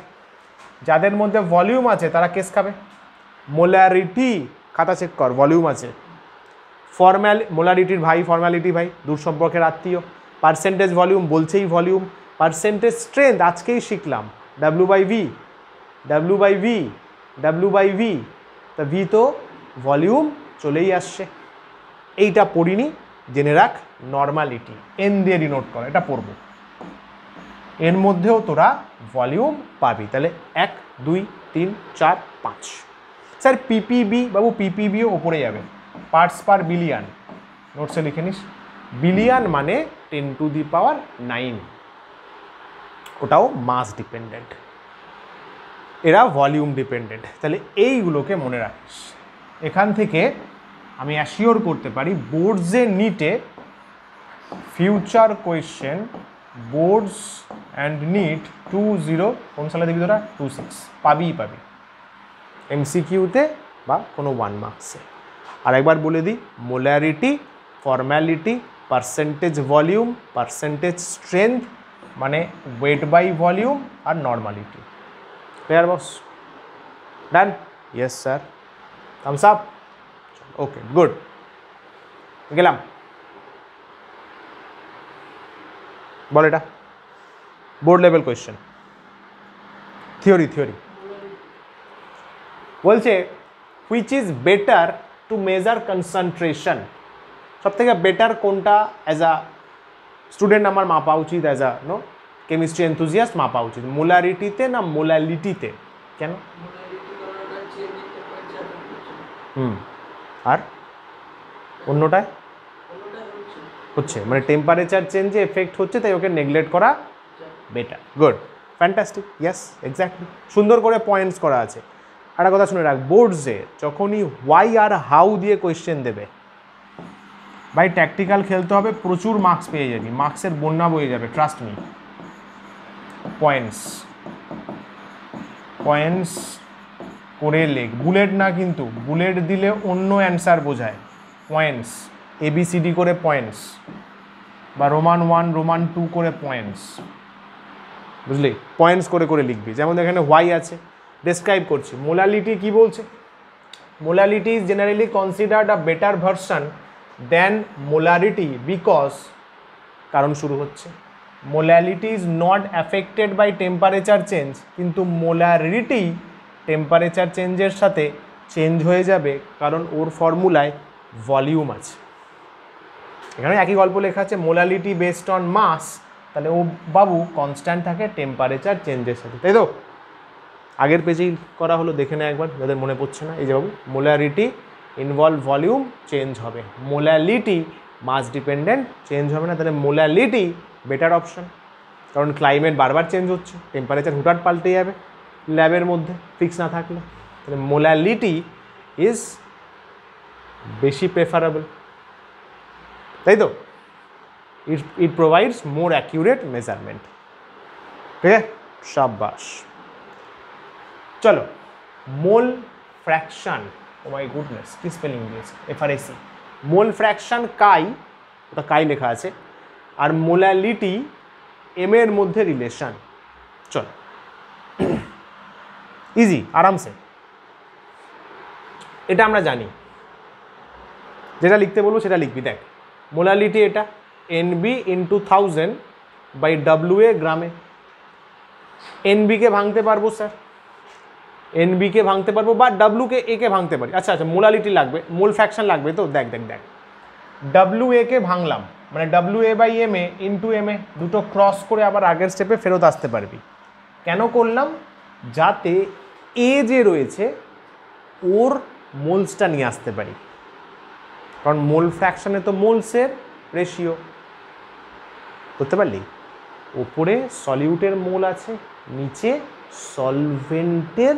যাদের মধ্যে ভলিউম আছে তারা কেস খাবে। মোলারিটি খাতা চেক কর, ভলিউম আছে। মোলারিটির ভাই ফর্ম্যালিটি ভাই, দূর সম্পর্কের আত্মীয়। পার্সেন্টেজ ভলিউম বলছেই ভলিউম। পার্সেন্টেজ স্ট্রেংথ আজকেই শিখলাম, W/V, W/V, W/V, তা ভি তো ভলিউম চলেই আসছে। এইটা পড়িনি, জেনে রাখ। নর্মালিটি এন দিয়ে ডিনোট করা, এটা পড়ব। এর মধ্যেও তোরা ভলিউম পাবি। তাহলে 1 2 3 4 5। স্যার পিপিবি, বাবু পিপিবিও ওপরে যাবে। পার্টস পার বিলিয়ন, নোটসে লিখে নিস। বিলিয়ন মানে 10⁹9, ওটাও মাস ডিপেন্ডেন্ট, এরা ভলিউম ডিপেন্ডেন্ট। তাহলে এইগুলোকে মনে রাখিস। এখান থেকে আমি অ্যাসিওর করতে পারি বোর্ডসে নিটে future question, boards and NEET 20 কোন সালে দেখবি তোরা 26 পাবিই পাবি, এমসিকিউতে বা কোনো 1 মার্কসে। আর একবার বলে দিই, molarity, formality, percentage volume, percentage strength মানে ওয়েট বাই ভলিউম, আর normality. Clear boss? Done? Yes sir, thumbs up. Okay good, গেলাম। বল এটা বোর্ড লেভেল কোয়েশ্চেন, থিওরি বলছে which is better to measure concentration. সব থেকে বেটার কোনটা অ্যাজ আ স্টুডেন্ট আমার মাপা উচিত, অ্যাজ আ কেমিস্ট্রি এনথুজিয়াস্ট মাপা উচিত? মোলারিটিতে না মোলালিটিতে? কেন? আর অন্যটায় হচ্ছে মানে টেম্পারেচার চেঞ্জে এফেক্ট হচ্ছে, তাই ওকে নেগলেক্ট করা better. Good, fantastic, yes exactly. সুন্দর করে পয়েন্টস করা আছে। একটা কথা শুনে রাখ, বোর্ডসে যখনই হোয়াই আর হাউ দিয়ে কোয়েশ্চেন দেবে ভাই, ট্যাকটিক্যাল খেলতে হবে, প্রচুর মার্কস পেয়ে যাবি, মার্কসের বন্যা বয়ে যাবে, ট্রাস্ট মি। পয়েন্টস করে লেখ, বুলেট না কিন্তু, বুলেট দিলে অন্য অ্যান্সার বোঝায়। পয়েন্টস, ABCD করে পয়েন্টস, বা রোমান 1 রোমান 2 করে পয়েন্টস, বুঝলি? পয়েন্টস করে করে লিখবি। যেমন এখানে হোয়াই আছে, ডেসক্রাইব করছি। মোলালিটি কি বলছে? Molality is generally considered a better version than molarity because, কারণ শুরু হচ্ছে, molality is not affected by temperature change, কিন্তু মোলারিটি টেম্পারেচার চেঞ্জের সাথে চেঞ্জ হয়ে যাবে, কারণ ওর ফর্মুলায় ভলিউম আছে। এখানে একই গল্প লেখা আছে, মোলালিটি বেসড অন মাস, তাহলে ও বাবু কনস্ট্যান্ট থাকে টেম্পারেচার চেঞ্জের সাথে, তাই তো? আগের পেজেই করা হলো, দেখে না একবার যাদের মনে পড়ছে না। এই যে বাবু, মোলারিটি ইনভলভ ভলিউম চেঞ্জ হবে, মোলালিটি মাস ডিপেন্ডেন্ট চেঞ্জ হবে না। তাহলে মোলালিটি বেটার অপশন, কারণ ক্লাইমেট বারবার চেঞ্জ হচ্ছে, টেম্পারেচার হুটহাট পাল্টে যাবে ল্যাবের মধ্যে ফিক্স না থাকলে। তাহলে মোলালিটি ইজ বেশি প্রেফারেবল, তাই তো? It provides more accurate measurement. ঠিক আছে, শাবাশ। চলো, mole fraction, oh my goodness কি স্পেলিং দিয়েছে, FRAC। মোল ফ্র্যাকশন কাই, ওটা কাই লেখা আছে, আর মোলালিটি এম এর মধ্যে রিলেশন। চলো ইজি, আরামসে, এটা আমরা জানি। যেটা লিখতে বলবো সেটা লিখবি। দেখ, মোলালিটি এটা NB × 1000/WA গ্রামে। NB-কে ভাঙতে পারবো স্যার, NB-কে ভাঙতে পারবো, বা W-কে A-কে ভাঙতে পারি। আচ্ছা আচ্ছা, মোলালিটি লাগবে, মোল ফ্র্যাকশন লাগবে তো। দেখ দেখ দেখ, WA-কে ভাঙলাম মানে WA/MA × MA, দুটো ক্রস করে আবার আগের স্টেপে ফেরত আসতে পারবি। কেন করলাম? যাতে A যে রয়েছে ওর মোলসটা নিয়ে আসতে পারি, কারণ মোল ফ্র্যাকশনে তো মোলসের রেশিও করতে পারলি। ওপরে সলিউটের মোল আছে, নিচে সলভেন্টের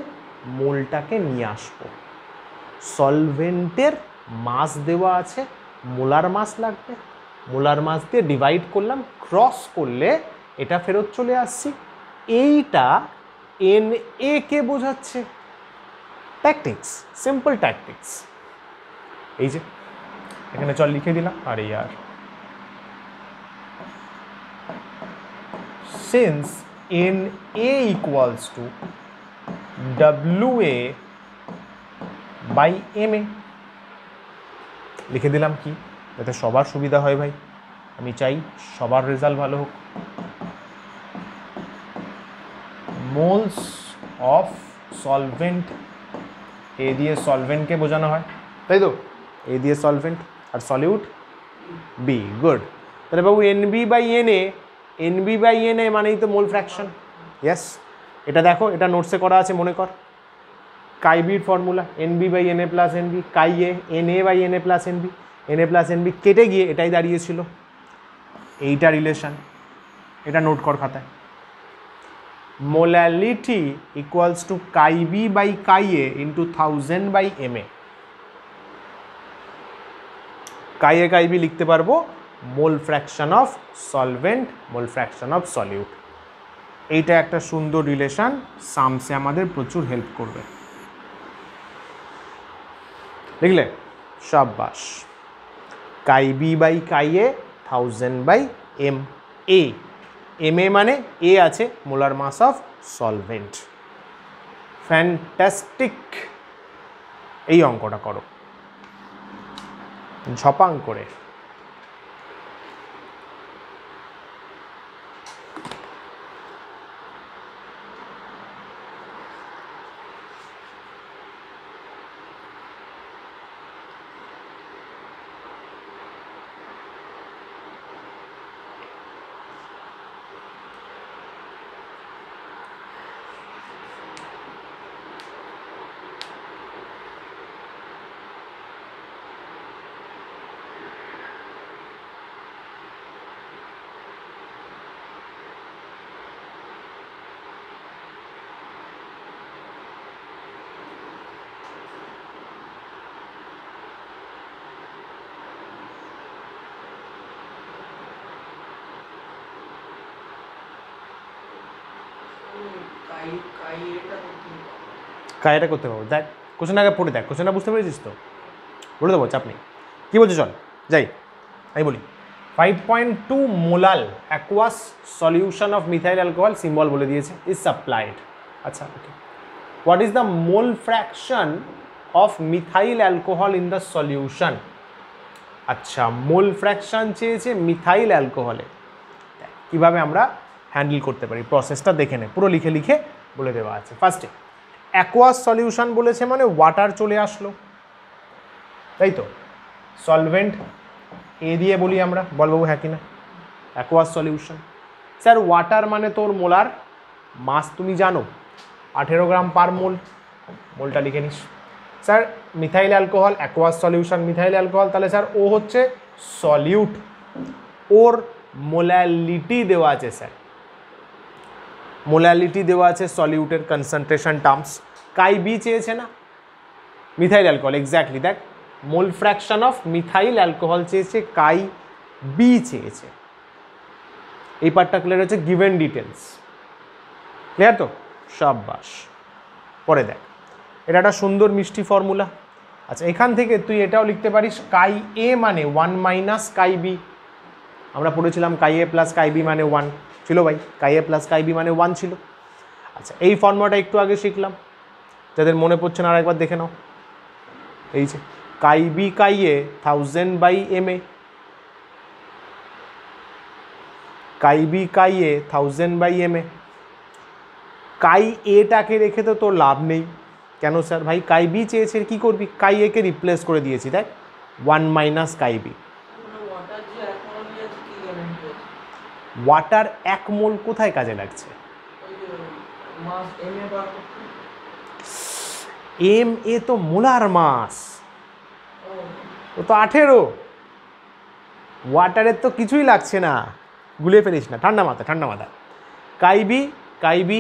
মোলটাকে নিয়ে আসবো। সলভেন্টের মাস দেওয়া আছে, মোলার মাস লাগবে, মোলার মাস দিয়ে ডিভাইড করলাম, ক্রস করলে এটা ফেরত চলে আসছি। এইটা NA-কে বোঝাচ্ছে। Tactics, simple tactics. এই যে এখানে চল লিখে দিলাম। আরে ইয়ার, since Na equals to WA by MA, লিখে দিলাম কি, যাতে সবার সুবিধা হয় ভাই, আমি চাই সবার রেজাল্ট ভালো হোক। মোলস অফ সলভেন্ট, এ দিয়ে সলভেন্টকে বোঝানো হয়, তাই তো, এ দিয়ে সলভেন্ট আর সলিউট বি, গুড। তাহলে বাবু NB by NA, NB by NA মানেই তো মোল ফ্র্যাকশন, ইয়েস। এটা দেখো, এটা নোটসে করা আছে, মনে কর, কাই বির formula NB by NA plus NB, chi A NA by NA plus NB, NA plus NB কেটে গিয়ে এটাই দাঁড়িয়েছিল, এইটা রিলেশন, এটা নোট কর খাতায়। Molality equals to chi B by chi A into 1000 by MA। Chi A chi B লিখতে পারবো mole fraction of solvent, mole fraction of solute. এইটা একটা সুন্দর রিলেশন, সামসে আমাদের প্রচুর হেল্প করবে, লিখলে শাবাশ। Chi B by chi A 1000 by MA, MA মানে এ আছে molar mass of solvent. Fantastic, এই অঙ্কটা করো ঝপাং করে। কাইটা করতে পারবো, দেখ কোশ্চেন আগে পড়ে দেখ, কোশ্চেনটা বুঝতে পেরেছিস তো, বলে দেবো, চাপ নেই। কী বলছো, চল যাই, আমি বলি 5.2 molal aqueous solution of methyl alcohol, symbol বলে দিয়েছে, ইজ সাপ্লাইড। আচ্ছা, okay, what is the mole fraction of methyl alcohol in the solution. আচ্ছা, মোল ফ্র্যাকশন চেয়েছে মিথাইল অ্যালকোহলে, কীভাবে আমরা হ্যান্ডেল করতে পারি প্রসেসটা দেখে নে, পুরো লিখে লিখে বলে দেওয়া আছে। ফার্স্টে অ্যাকোয়াস সলিউশন বলেছে মানে ওয়াটার চলে আসলো, তাই তো, সলভেন্ট এ দিয়ে বলি আমরা, বলবাবু হ্যাঁ কি না, অ্যাকোয়াস সলিউশন। স্যার ওয়াটার মানে তোর মোলার মাস তুমি জানো 18 গ্রাম পার মোল, মোলটা লিখে নিস। Sir methyl alcohol, aqueous solution methyl alcohol, তাহলে স্যার ও হচ্ছে সলিউট, ওর মোলালিটি দেওয়া আছে, স্যার মোলালিটি দেওয়া আছে সলিউটের কনসেন্ট্রেশন টার্মস। কাই বি চেয়েছে না মিথাইল অ্যালকোহল, এক্স্যাক্টলি দেখ মোল ফ্র্যাকশন অফ মিথাইল অ্যালকোহল চেয়েছে, কাই বি চেয়েছে। এই পার্টটা ক্লিয়ার হচ্ছে, গিভেন ডিটেলস ক্লিয়ার তো, শাবাশ। পরে দেখ, এটা একটা সুন্দর মিষ্টি ফর্মুলা। আচ্ছা, এখান থেকে তুই এটাও লিখতে পারিস, কাই এ মানে 1 মাইনাস কাই বি, আমরা পড়েছিলাম কাই এ প্লাস কাই বি মানে 1 ছিল ভাই, কাই এ প্লাস কাই বি মানে 1 ছিল। আচ্ছা, এই ফর্মুলাটা একটু আগে শিখলাম, যাদের মনে পড়ছে না আরেকবার দেখে নাও। এই যে chi B chi A 1000 by MA, chi B chi A 1000 by MA। Chi এটাকে রেখে তো তোর লাভ নেই, কেন স্যার, ভাই কাই বি চেয়েছে, কী করবি, কাই একে রিপ্লেস করে দিয়েছি, দেখ 1 মাইনাস কাই বি। ওয়াটার 1 মোল কোথায় কাজে লাগছে, MA তো মোলার মাস, ও তো 18, ওয়াটারের তো কিছুই লাগছে না, গুলিয়ে ফেলিস না, ঠান্ডা মাথা ঠান্ডা মাথা। কাই বি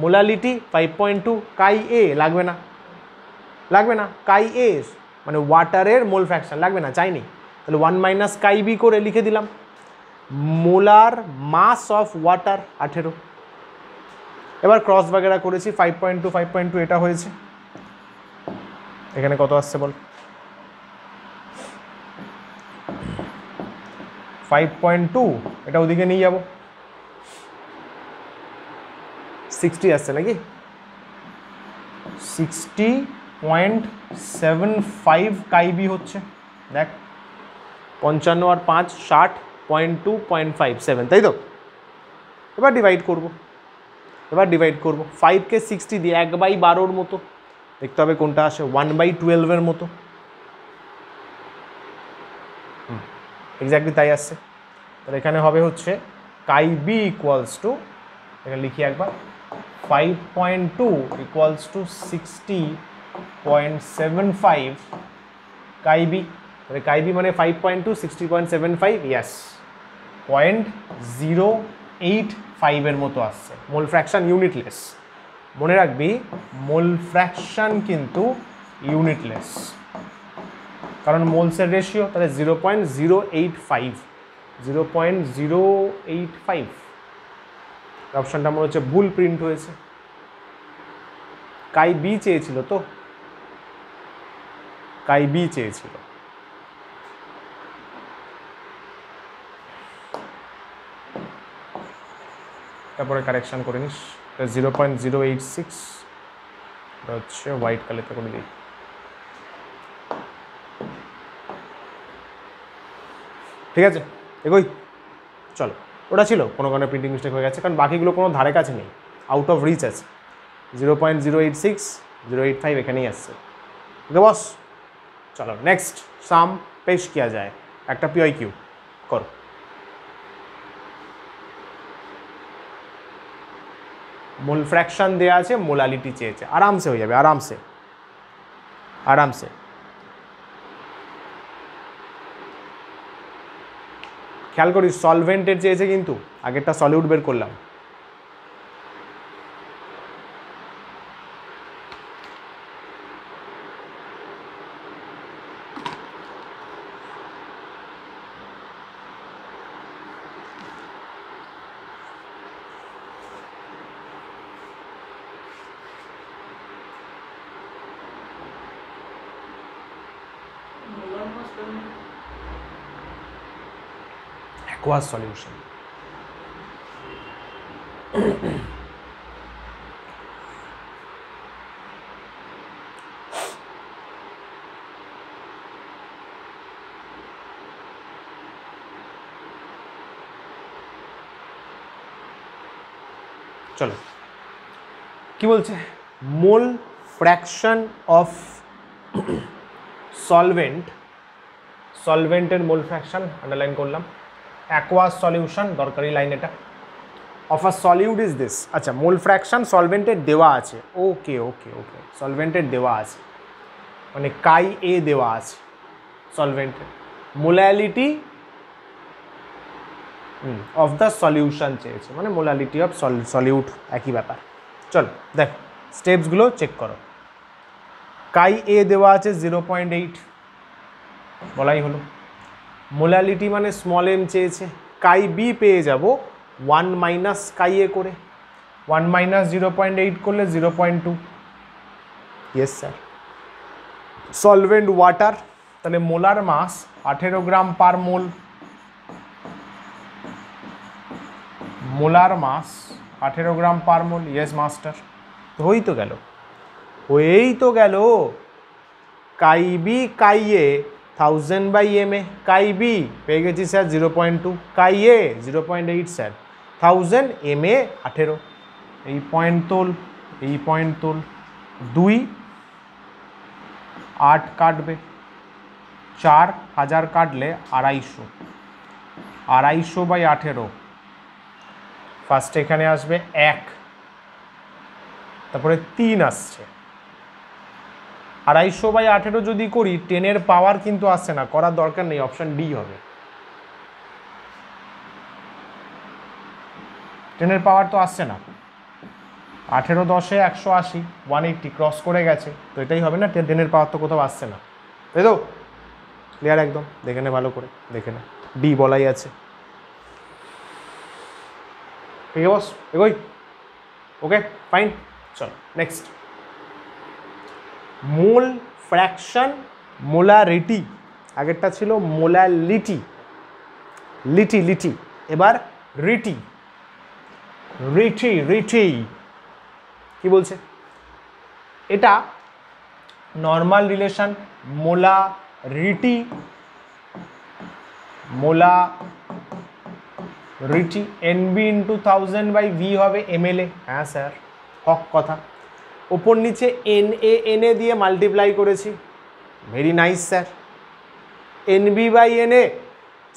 মোলালিটি 5.2, কাই এ লাগবে না, লাগবে না, কাই এ মানে ওয়াটারের মোল ফ্র্যাকশন লাগবে না, চাইনি, তাহলে 1 মাইনাস কাই বি করে লিখে দিলাম, মোলার মাস অফ ওয়াটার 18। এবার ক্রস বাগেরা করেছি, 5.2 এটা হয়েছে, এখানে কত আসছে বল, 5.2, এটা ওদিকে নিয়ে যাব, 60 আসছে নাকি 60.75 কাইবি হচ্ছে দেখ 55 আর 5 60.2.57 তাই তো এবার ডিভাইড করব 5কে 60 দিয়ে 1/12 মতো দেখতে হবে কোনটা আসে 1/12 মতো এক্স্যাক্টলি তাই আসছে তাহলে এখানে হবে হচ্ছে কাই বি ইকুয়ালস টু এখানে লিখি একবার 5.2 ইকুয়ালস টু 60.75 কাই বি তাহলে কাই বি মানে 5.2 60.75 ইয়াস 0.085 এর মতো আসছে মোল ফ্র্যাকশন ইউনিটলেস মনে রাখবি মোল ফ্র্যাকশন কিন্তু ইউনিটলেস কারণ মোলসের রেশিও তাহলে 0.085 অপশনটা আমার হচ্ছে ভুল প্রিন্ট হয়েছে কাই বি চেয়েছিল তো কাই বি চেয়েছিল তারপরে কারেকশন করে নিস 0.086 হচ্ছে হোয়াইট কালারটা করে দিই ঠিক আছে এগোই চলো ওটা ছিল কোনো কারণে প্রিন্টিং মিস্টেক হয়ে গেছে কারণ বাকিগুলো কোনো ধারে কাছে নেই আউট অফ রিচ আছে 0.086 085 এখানেই আসছে ওকে বস চলো নেক্সট সাম পেশ কিয়া যায় একটা পিআই কিউ করো মোল ফ্র্যাকশন দেওয়া আছে মোলালিটি চেয়েছে আরামসে হয়ে যাবে আরামসে খেয়াল করি সলভেন্টের চেয়েছে কিন্তু আগেরটা সলিউট বের করলাম aqueous solution চলো কি বলছে মোল ফ্র্যাকশন অফ সলভেন্টের মোল ফ্র্যাকশন আন্ডারলাইন করলাম aqueous সলিউশন দরকারি লাইন এটা of a solute is this আচ্ছা মোল ফ্র্যাকশন সলভেন্টের দেওয়া আছে ওকে সলভেন্টের দেওয়া আছে মানে কাই এ দেওয়া আছে সলভেন্টের মোলালিটি অফ দ্য সলিউশন চেয়েছে মানে মোলালিটি অফ সলিউট একই ব্যাপার চলো দেখ স্টেপসগুলো চেক করো কাই এ দেওয়া আছে 0.8 বলাই হলো মোলালিটি মানে স্মল এম চেয়েছে কাই বি পেয়ে যাব 1 মাইনাস কাই এ করে 1 মাইনাস 0.8 করলে 0.2 ইয়েস স্যার সলভেন্ট ওয়াটার তাহলে মোলার মাস 18 গ্রাম পার মোল মোলার মাস 18 গ্রাম পার মোল ইয়েস মাস্টার তো হয়েই তো গেল কাই বি কাই এ 1000/ma কাই বি পেয়ে গেছি স্যার 0.2 কাই এ 0.8 স্যার 1000 ma 18 এই পয়েন্ট তোল 2 8 কাটবে 4000 কাটলে 250/18 ফার্স্ট এখানে আসবে 1 তারপরে 3 আসছে 250/18 যদি করি 10 পাওয়ার কিন্তু আসছে না করার দরকার নেই অপশন ডি হবে 10 পাওয়ার তো আসছে না 18 10 180 180 ক্রস করে গেছে তো এটাই হবে না 10 পাওয়ার তো কোথাও আসছে না তাই তো ক্লিয়ার একদম দেখে নে ভালো করে দেখে নে ডি বলাই আছে ঠিক আছে বস এগোই ওকে ফাইন চলো নেক্সট মোল ফ্র্যাকশন মোলারিটি আগেরটা ছিল মোলালিটি লিটি এবার রিটি কি বলছে, এটা normal relation molarity NB into 1000/V হবে ml এ। হ্যাঁ স্যার, হক কথা। ওপর নিচে NA দিয়ে মাল্টিপ্লাই করেছি, very nice sir. NB/NA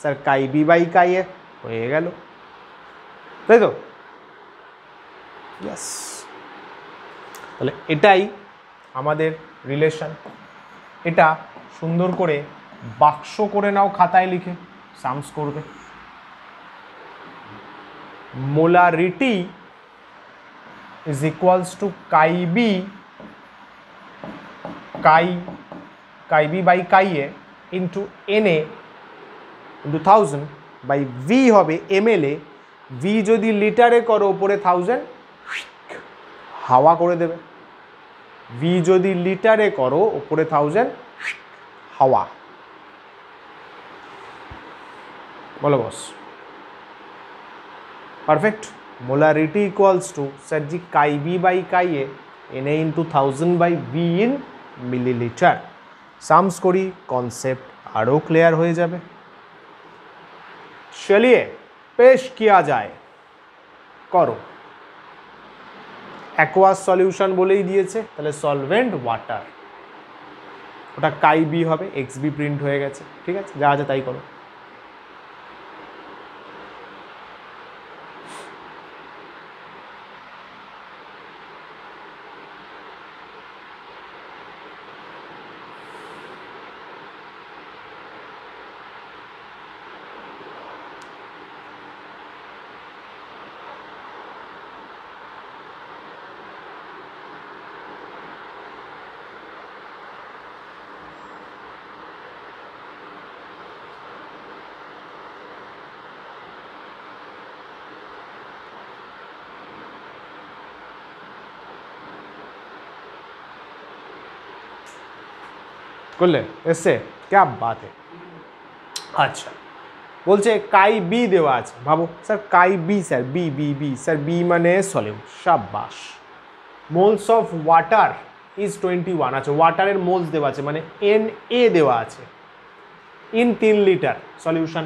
sir KIB/KA হয়ে গেল, তাই তো? ইয়েস, তাহলে এটাই আমাদের রিলেশন। এটা সুন্দর করে বাক্স করে নাও, খাতায় লিখে সামস করবে। Molarity is equals to KIB/KA into NA into 1000/V হবে ml এ। V যদি লিটারে করো উপরে 1000 হাওয়া করে দেবে, V যদি লিটারে করো উপরে 1000 হাওয়া। বলো boss, perfect. Molarity equals to sir ji KIB/KA NA into 1000/V in millilitre. Sums করি, কনসেপ্ট আরও ক্লিয়ার হয়ে যাবে। চলিয়ে পেশ কিয়া যায়, করো। অ্যাকোয়াস সলিউশন বলেই দিয়েছে, তাহলে সলভেন্ট ওয়াটার, ওটা KIB হবে, XB প্রিন্ট হয়ে গেছে, ঠিক আছে, যা আছে তাই করো। করলে এসে ক্যা বাত है। আচ্ছা, বলছে KIB দেওয়া আছে, ভাবো sir KIB sir B sir B মানে সলিউট, শাবাশ। Moles of water is 21। আচ্ছা, ওয়াটারের মোলস দেওয়া আছে মানে NA দেওয়া আছে ইন 3 লিটার সলিউশন,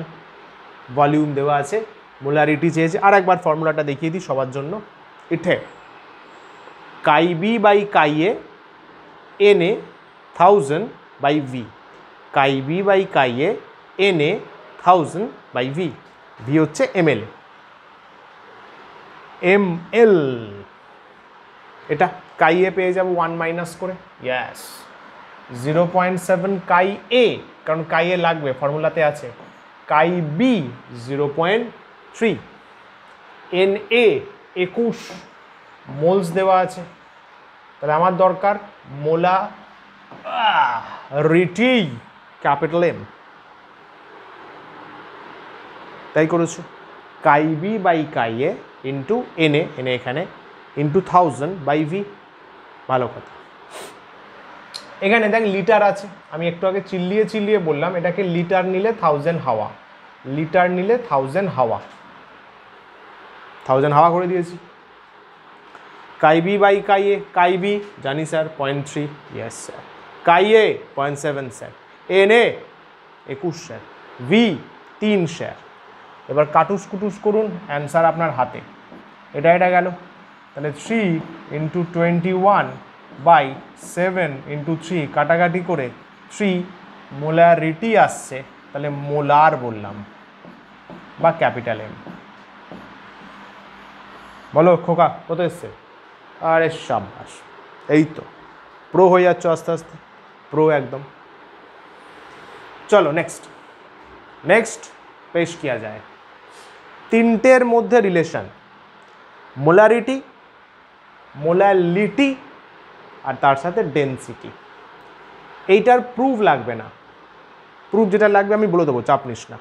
ভলিউম দেওয়া আছে, মোলারিটি চেয়েছে। আর একবার ফর্মুলাটা দেখিয়ে দিই সবার জন্য। ইঠে KIB/KA NA 1000/V, KIB/KA NA 1000/V, V হচ্ছে ml, এটা KA পেয়ে যাবো 1 মাইনাস করে, ইয়েস 0.7 KA, কারণ KA লাগবে, ফর্মুলাতে আছে। KIB 0.3, NA 21 মোলস দেওয়া আছে, তাহলে আমার দরকার মোলারিটি ক্যাপিটাল M, তাই করেছো। KIB/KA ইন্টু NA এখানে ইন্টু 1000/V, ভালো কথা। এখানে দেখ লিটার আছে, আমি একটু আগে চিল্লিয়ে বললাম এটাকে লিটার নিলে 1000 হাওয়া, লিটার নিলে 1000 হাওয়া, 1000 হাওয়া করে দিয়েছি। KIB/KA, KIB জানি sir 0.3, yes sir. KA 0.7 sir, NA 21 sir, V 3 sir. এবার কাটুস কুটুস করুন, অ্যান্সার আপনার হাতে। এটা গেল, তাহলে 3 ইন্টু 21/7 ইন্টু 3 কাটাকাটি করে 3 মোলারিটি আসছে, তাহলে মোলার বললাম বা ক্যাপিটাল M। বলো খোকা কত এসছে? আরে সাব্বাস, এই তো প্রো হয়ে যাচ্ছ আস্তে আস্তে, প্রো একদম। চলো নেক্সট পেশ কিয়া যায়। তিনটের মধ্যে রিলেশন, মোলালিটি আর তার সাথে ডেন্সিটি। এইটার প্রুফ লাগবে না, প্রুফ যেটা লাগবে আমি বলে দেবো, চাপ নিস না।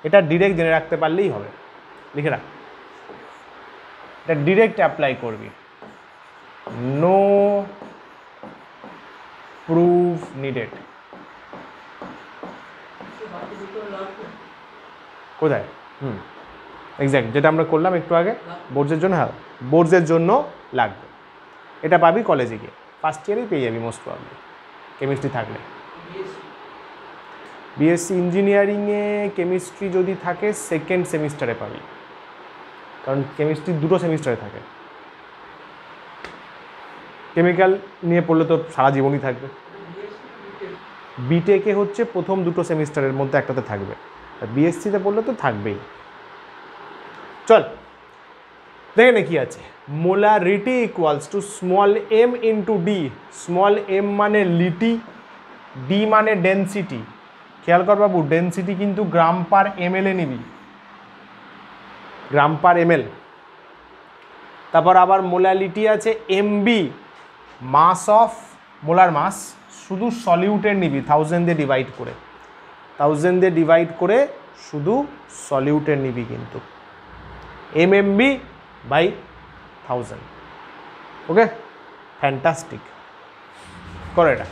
এটা ডিরেক্ট জেনে রাখতে পারলেই হবে, লিখে রাখ, এটা ডিরেক্ট অ্যাপ্লাই করবি, নো প্রুফ নিডেড। কোথায়? এক্স্যাক্ট যেটা আমরা করলাম একটু আগে বোর্ডসের জন্য, হ্যাঁ বোর্ডসের জন্য লাগবে। এটা পাবি কলেজে গিয়ে, ফার্স্ট ইয়ারেই পেয়ে যাবি মোস্ট প্রবলি কেমিস্ট্রি থাকলে। বিএসসি ইঞ্জিনিয়ারিংয়ে কেমিস্ট্রি যদি থাকে সেকেন্ড সেমিস্টারে পাবি, কারণ কেমিস্ট্রি দুটো সেমিস্টারে থাকে। কেমিক্যাল নিয়ে পড়লে তো সারা জীবনই থাকবে। বিটেকে হচ্ছে প্রথম দুটো সেমিস্টারের মধ্যে একটাতে থাকবে, আর বিএসসিতে পড়লে তো থাকবেই। চল দেখে নে কি আছে। Molarity equals to small m into D. Small m মানে লিটি, ডি মানে ডেন্সিটি। খেয়াল কর বাবু, ডেন্সিটি কিন্তু গ্রাম পার এমএল এ নিবি, গ্রাম পার এমএল। তারপর আবার মোলালিটি আছে MB, mass of molar mass, শুধু সলিউটের নিবি 1000 দিয়ে ডিভাইড করে, 1000 দিয়ে ডিভাইড করে শুধু সলিউটের নিবি কিন্তু, এমএমবি বাই 1000। ওকে, ফ্যান্টাস্টিক, করো এটা।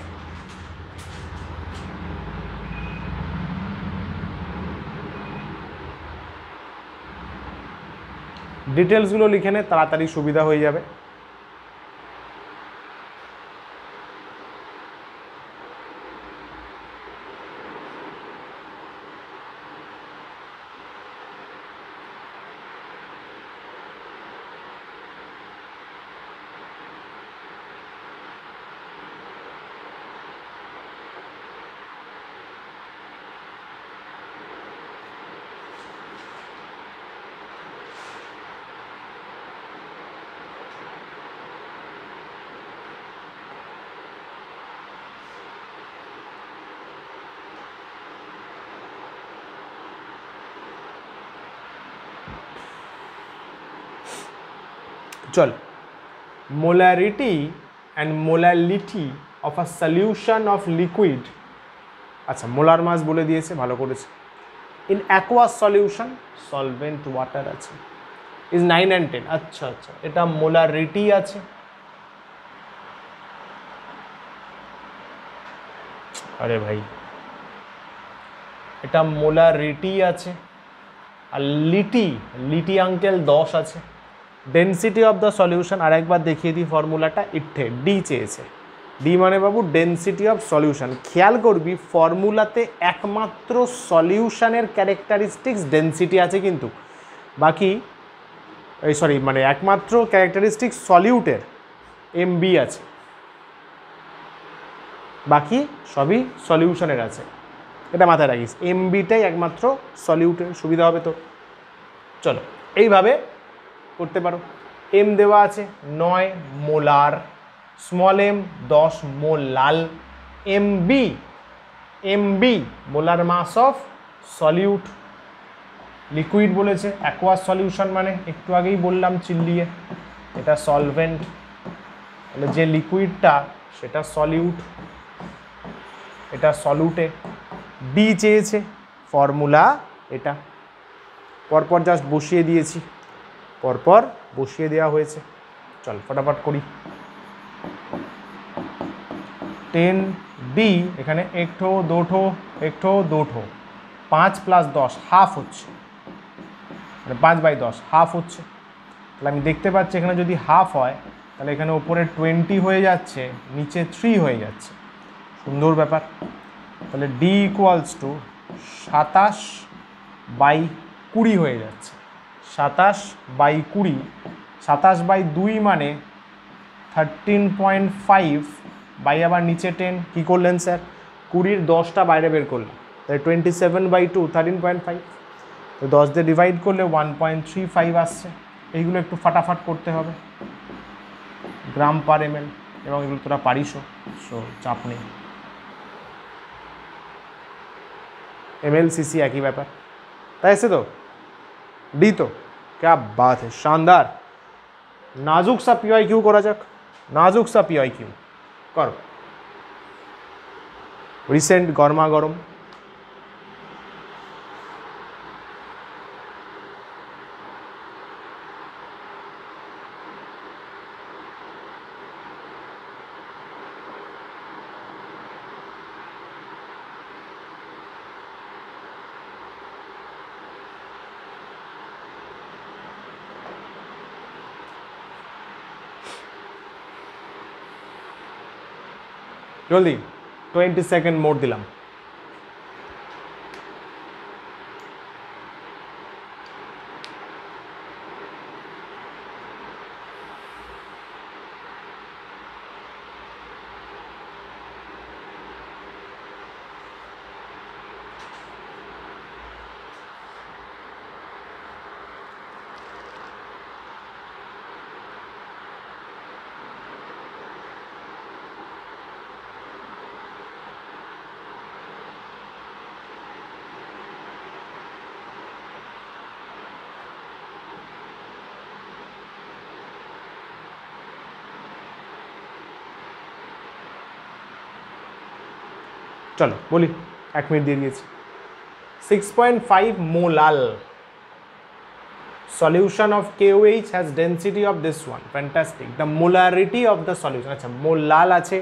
ডিটেলসগুলো লিখে নে, তাড়াতাড়ি সুবিধা হয়ে যাবে। চল, molarity and molality of a solution of liquid. আচ্ছা, মোলার মাস বলে দিয়েছে, ভালো করেছে। In aqueous solution, solvent water আছে, ইজ 9 and 10। আচ্ছা আচ্ছা, এটা মোলারিটি আছে। আরে ভাই, এটা মোলারিটি আছে, আর লিটি, লিটি আঙ্কেল 10 আছে। ডেন্সিটি অফ দ্য সলিউশন আর একবার দেখিয়ে দিই ফর্মুলাটা, ইটে ডি চেয়েছে। ডি মানে বাবু ডেন্সিটি অফ সলিউশন। খেয়াল করবি ফর্মুলাতে একমাত্র সলিউশনের ক্যারেক্টারিস্টিক্স ডেন্সিটি আছে, কিন্তু বাকি এই সরি মানে একমাত্র ক্যারেক্টারিস্টিক্স সলিউটের এমবি আছে, বাকি সবই সলিউশনের আছে। এটা মাথায় রাখিস, এমবিটাই একমাত্র সলিউটের, সুবিধা হবে তো। চলো এইভাবে করতে পারো। এম দেওয়া আছে 9 molar, small m 10 molal, MB, MB molar mass of solute. Liquid বলেছে, অ্যাকোয়াস সলিউশন মানে একটু আগেই বললাম চিল্লিয়ে, এটা সলভেন্ট, তাহলে যে লিকুইডটা সেটা সলিউট, এটা সলিউটে। ডি চেয়েছে, ফর্মুলা এটা পরপর জাস্ট বসিয়ে দিয়েছি, পরপর বসিয়ে দেওয়া হয়েছে। চল ফটাফট করি। 10 ডি, এখানে একঠো দুঠো, একঠো দুঠো, 5 + 10 হাফ হচ্ছে, মানে 5/10 হাফ হচ্ছে। তাহলে আমি দেখতে পাচ্ছি এখানে যদি হাফ হয় তাহলে এখানে উপরে 20 হয়ে যাচ্ছে, নিচে 3 হয়ে যাচ্ছে। সুন্দর ব্যাপার। তাহলে ডি ইকুয়ালস টু 27/20 হয়ে যাচ্ছে। 27/20, 27/2 মানে 13.5 বাই আবার নিচে 10। কী করলেন স্যার? 20-র 10টা বাইরে বের করলাম, তাই 27/2 13.5, তো 10 দিয়ে ডিভাইড করলে 1.35 আসছে। এইগুলো একটু ফাটাফাট করতে হবে, গ্রাম পার এমএল, এবং এগুলো তোরা পারিসও, সো চাপ নেই। MLCC একই ব্যাপার, তাই আছে তো? ডি তো, क्या बात है, शानदार। नाजुक सा PYQ করা যাক, নাজুক সা PYQ করো, রিসেন্ট গরমা গরম। জলদি 20 সেকেন্ড মোর দিলাম। চলো বলি, 1 মিনিট দিয়ে দিয়েছি। 6.5 মোলাল solution of KOH has density of this one. Fantastic. The molarity of the solution. আচ্ছা মোলাল আছে,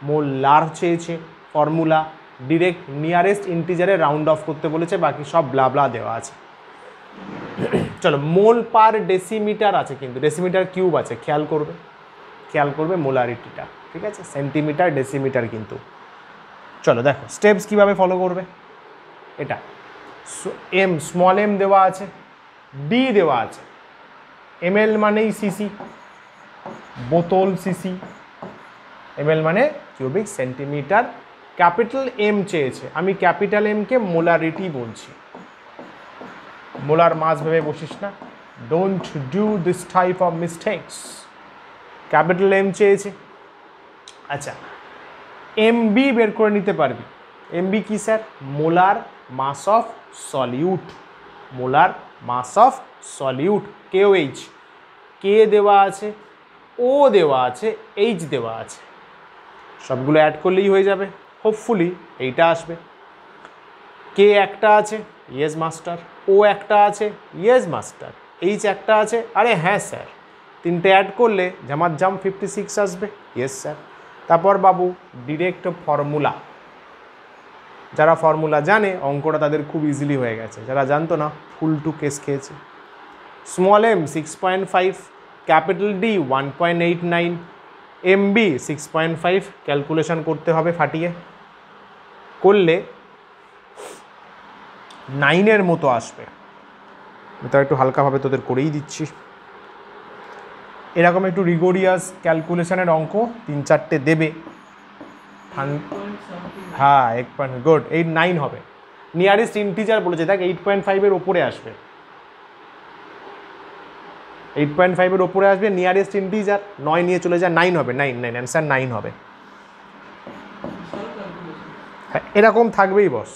মোলার চেয়েছে, ফর্মুলা ডিরেক্ট নিয়ারেস্ট ইন্টিজারে রাউন্ড অফ করতে বলেছে, বাকি সব ব্লা দেওয়া আছে। চলো মোল পার ডেসিমিটার আছে, কিন্তু ডেসিমিটার কিউব আছে, খেয়াল করবে মোলারিটিটা, ঠিক আছে, সেন্টিমিটার ডেসিমিটার কিন্তু। চলো দেখো স্টেপস কিভাবে ফলো করবে। এটা এম, স্মল এম দেওয়া আছে, ডি দেওয়া আছে, এমএল মানেই সিসি, বোতল সিসি, এমএল মানে কিউবিক সেন্টিমিটার। ক্যাপিটাল এম চেয়েছে, আমি ক্যাপিটাল এমকে মোলারিটি বলছি, মোলার মাস ভেবে বসিস না, don't do this type of mistakes. Capital M চেয়েছে। আচ্ছা এমবি বের করে নিতে পারবি। এমবি কি sir? Molar mass of solute, molar mass of solute. KOH, কে দেওয়া আছে, ও দেওয়া আছে, এইচ দেওয়া আছে, সবগুলো অ্যাড করলেই হয়ে যাবে। হোপফুলি এইটা আসবে। কে একটা আছে, ইয়েস মাস্টার। ও একটা আছে, ইয়েস মাস্টার। এইচ একটা আছে, আরে হ্যাঁ স্যার। তিনটে অ্যাড করলে জাম 56 আসবে, ইয়েস স্যার। তারপর বাবু ডিরেক্ট ফর্মুলা, যারা ফর্মুলা জানে অঙ্কটা তাদের খুব ইজিলি হয়ে গেছে, যারা জানতো না ফুল টু কেস খেয়েছে। Small m 6.5, capital D 1.89, MB 6.5, calculation করতে হবে ফাটিয়ে, করলে 9-এর মতো আসবে। এটা একটু হালকাভাবে তোদের করেই দিচ্ছি। এরকম একটু রিগোরিয়াস ক্যালকুলেশনের অঙ্ক 3-4টে দেবে। হ্যাঁ 1 গুড, 8-9 হবে। নিয়ারেস্ট ইন্টিজার বলেছে, দেখ 8.5-এর ওপরে আসবে, 8.5-এর ওপরে আসবে নিয়ারেস্ট ইন্টিজার। 9 নিয়ে চলে যায়, 9 হবে, 9 অ্যান্সার 9 হবে। হ্যাঁ এরকম থাকবেই বস,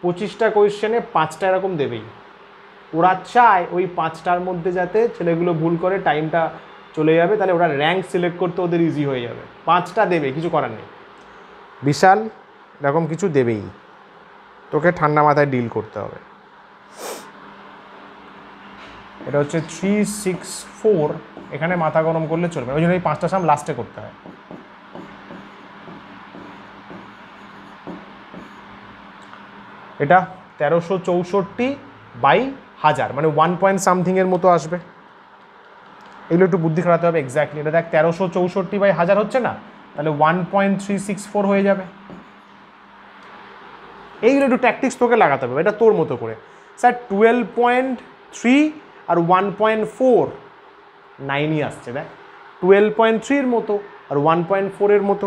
25টা কোয়েশ্চেনে 5টা এরকম দেবেই। ওরা চায় ওই 5টার মধ্যে যাতে ছেলেগুলো ভুল করে টাইমটা চলে যাবে, তাহলে ওরা র্যাঙ্ক সিলেক্ট করতে ওদের ইজি হয়ে যাবে। 5টা দেবে, কিছু করার নেই, বিশাল এরকম কিছু দেবেই, তোকে ঠান্ডা মাথায় ডিল করতে হবে। এটা হচ্ছে 364, এখানে মাথা গরম করলে চলবে, ওই জন্য এই 5টা সাম লাস্টে করতে হয়। এটা 1364/1000, মানে 1 পয়েন্ট সামথিংয়ের মতো আসবে। এগুলো একটু বুদ্ধি খাটাতে হবে। এক্স্যাক্টলি এটা দেখ 1364/1000 হচ্ছে না, তাহলে 1.364 হয়ে যাবে। এইগুলো একটু ট্যাকটিক্স তোকে লাগাতে হবে, এটা তোর মতো করে। স্যার 12.3 আর 1.4, 9ই আসছে, দেখ 12.3-এর মতো আর 1.4-এর মতো,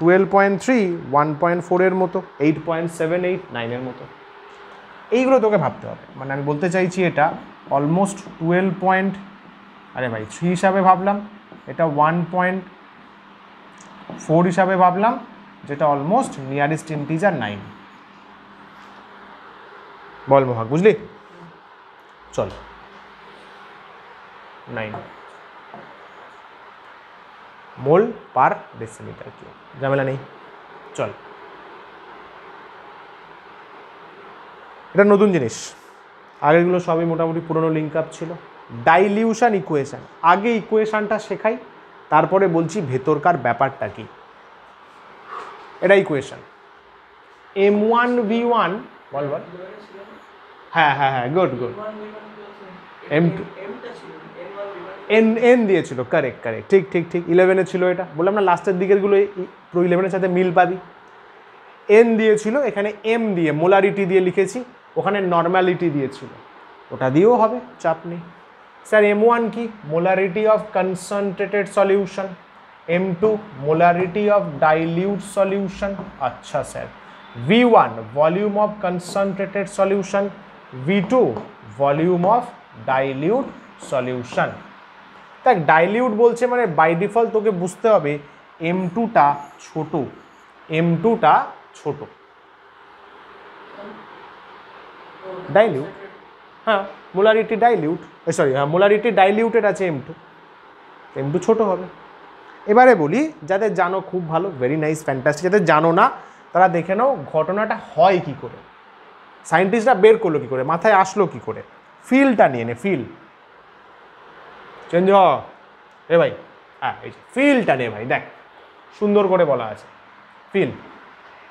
12.3, 1.4-এর মতো, 8.78, 9-এর মতো। এইগুলো তোকে ভাবতে হবে। মানে আমি বলতে চাইছি এটা অলমোস্ট 12. আরে ভাই 3 হিসাবে ভাবলাম, এটা 1.4 হিসাবে ভাবলাম, যেটা অলমোস্ট নিয়ারেস্ট ইন্টিজার 9। বল মোহাক, বুঝলি? চল 9 মোল পার ডেসিমিটার কি, ঝামেলা নেই। চল এটা নতুন জিনিস, আগেগুলো সবই মোটামুটি পুরনো লিঙ্ক আপ ছিল। ডাইলিউশন ইকুয়েশন, আগে ইকুয়েশনটা শেখাই, তারপরে বলছি ভেতরকার ব্যাপারটা কি। এটা ইকুয়েশন M1V1, বল বল। হ্যাঁ, গুড। M2, এন এন দিয়েছিল, কারেক্ট কারেক্ট, ঠিক ঠিক ঠিক, 11-এ ছিল এটা, বললাম না লাস্টের দিকেরগুলো পুরো 11-এর সাথে মিল পাবি। এন দিয়েছিল, এখানে এম দিয়ে মোলারিটি দিয়ে লিখেছি, ওখানে নর্মালিটি দিয়েছিল, ওটা দিয়েও হবে, চাপ নেই। স্যার M1 কি? Molarity of concentrated solution. M2 molarity of dilute solution. আচ্ছা sir, V1 volume of concentrated solution, V2 volume of dilute solution. দেখ ডাইলিউট বলছে মানে বাই ডিফল্ট তোকে বুঝতে হবে M2টা ছোট, M2টা ছোট, ডাইলিউট, হ্যাঁ মোলারিটি ডাইলিউট, সরি হ্যাঁ মোলারিটি ডাইলিউটেড আছে M2 ছোট হবে। এবারে বলি যাদের জানো খুব ভালো, ভেরি নাইস ফ্যান্টাস্টিক, যাদের জানো না তারা দেখে নাও ঘটনাটা হয় কি করে, সায়েন্টিস্টরা বের করলো কি করে, মাথায় আসলো কি করে, ফিলটা নিয়ে নে, ফিল চেঞ্জ হ এ ভাই, হ্যাঁ এই ফিলটা নে ভাই, দেখ সুন্দর করে বলা আছে ফিল।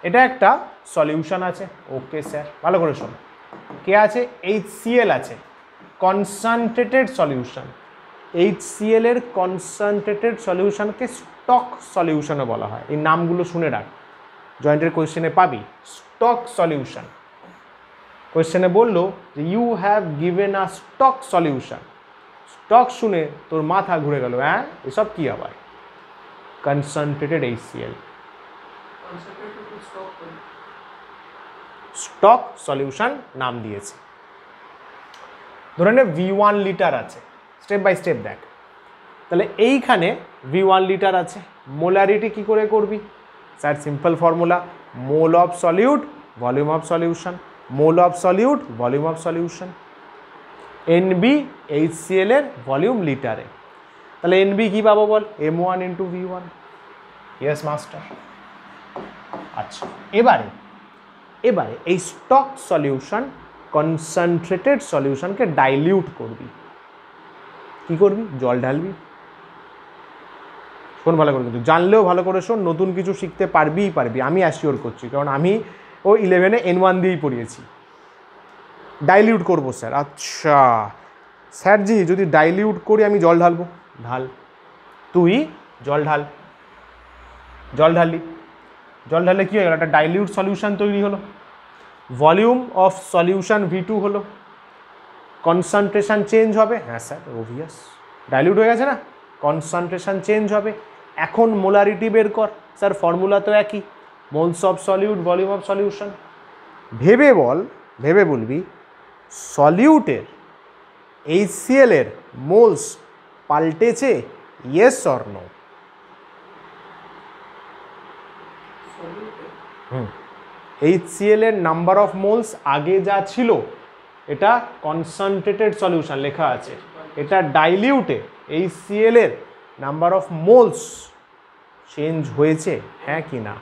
এটা একটা সলিউশন আছে, ওকে স্যার ভালো করে শোনো, কে আছে? HCl আছে, কনসেন্ট্রেটেড সলিউশন। HCl এর কনসেন্ট্রেটেড সলিউশনকে স্টক সলিউশনও বলা হয়, এই নামগুলো শুনে রাখ, জয়েন্টের কোয়েশ্চেনে পাবি। স্টক সলিউশন, কোয়েশ্চেনে বললো যে you have given a stock solution, stock শুনে তোর মাথা ঘুরে গেল, হ্যাঁ এসব কি আবার? কনসেন্ট্রেটেড HCl স্টক সলিউশন নাম দিয়েছে। ধরে নে V1 লিটার আছে, স্টেপ বাই স্টেপ দেখ, তাহলে এইখানে V1 লিটার আছে, মোলারিটি কি করে করবি? Sir simple formula, mole of solute volume of solution, mole of solute volume of solution. NB HCl এর ভলিউম লিটারে, তাহলে NB কি পাবো বল? M1 into V1। Yes master. আচ্ছা এবারে এই স্টক সলিউশন কনসেন্ট্রেটেড সলিউশনকে ডাইলিউট করবি, কি করবি? জল ঢালবি। শোন ভালো করে, কিন্তু জানলেও ভালো করে শোন, নতুন কিছু শিখতে পারবি, আমি অ্যাসিওর করছি, কারণ আমি ও 11-এ N1 দিয়েই পড়িয়েছি। ডাইলিউট করবো স্যার, আচ্ছা স্যার জি যদি ডাইলিউট করি আমি জল ঢালবো, ঢাল, তুই জল ঢাল, জল ঢাললি, জল ঢাললে কী হয়ে গেল? একটা ডাইলিউট সলিউশন তৈরি হলো, ভলিউম অফ সলিউশন V2 হলো, কনসেন্ট্রেশন চেঞ্জ হবে, হ্যাঁ স্যার অবভিয়াস, ডাইলিউট হয়ে গেছে না, কনসেন্ট্রেশন চেঞ্জ হবে। এখন মোলারিটি বের কর, স্যার ফর্মুলা তো একই, moles of solute volume of solution. ভেবে বল, ভেবে বলবি সলিউটের HCl এর মোলস পাল্টেছে, ইয়েস অর নো? HCl এর নাম্বার অফ মোলস আগে যা ছিল, এটা কনসেন্ট্রেটেড সলিউশন লেখা আছে, এটা ডাইলিউটে HCl এর নাম্বার অফ মোলস চেঞ্জ হয়েছে, হ্যাঁ কি না?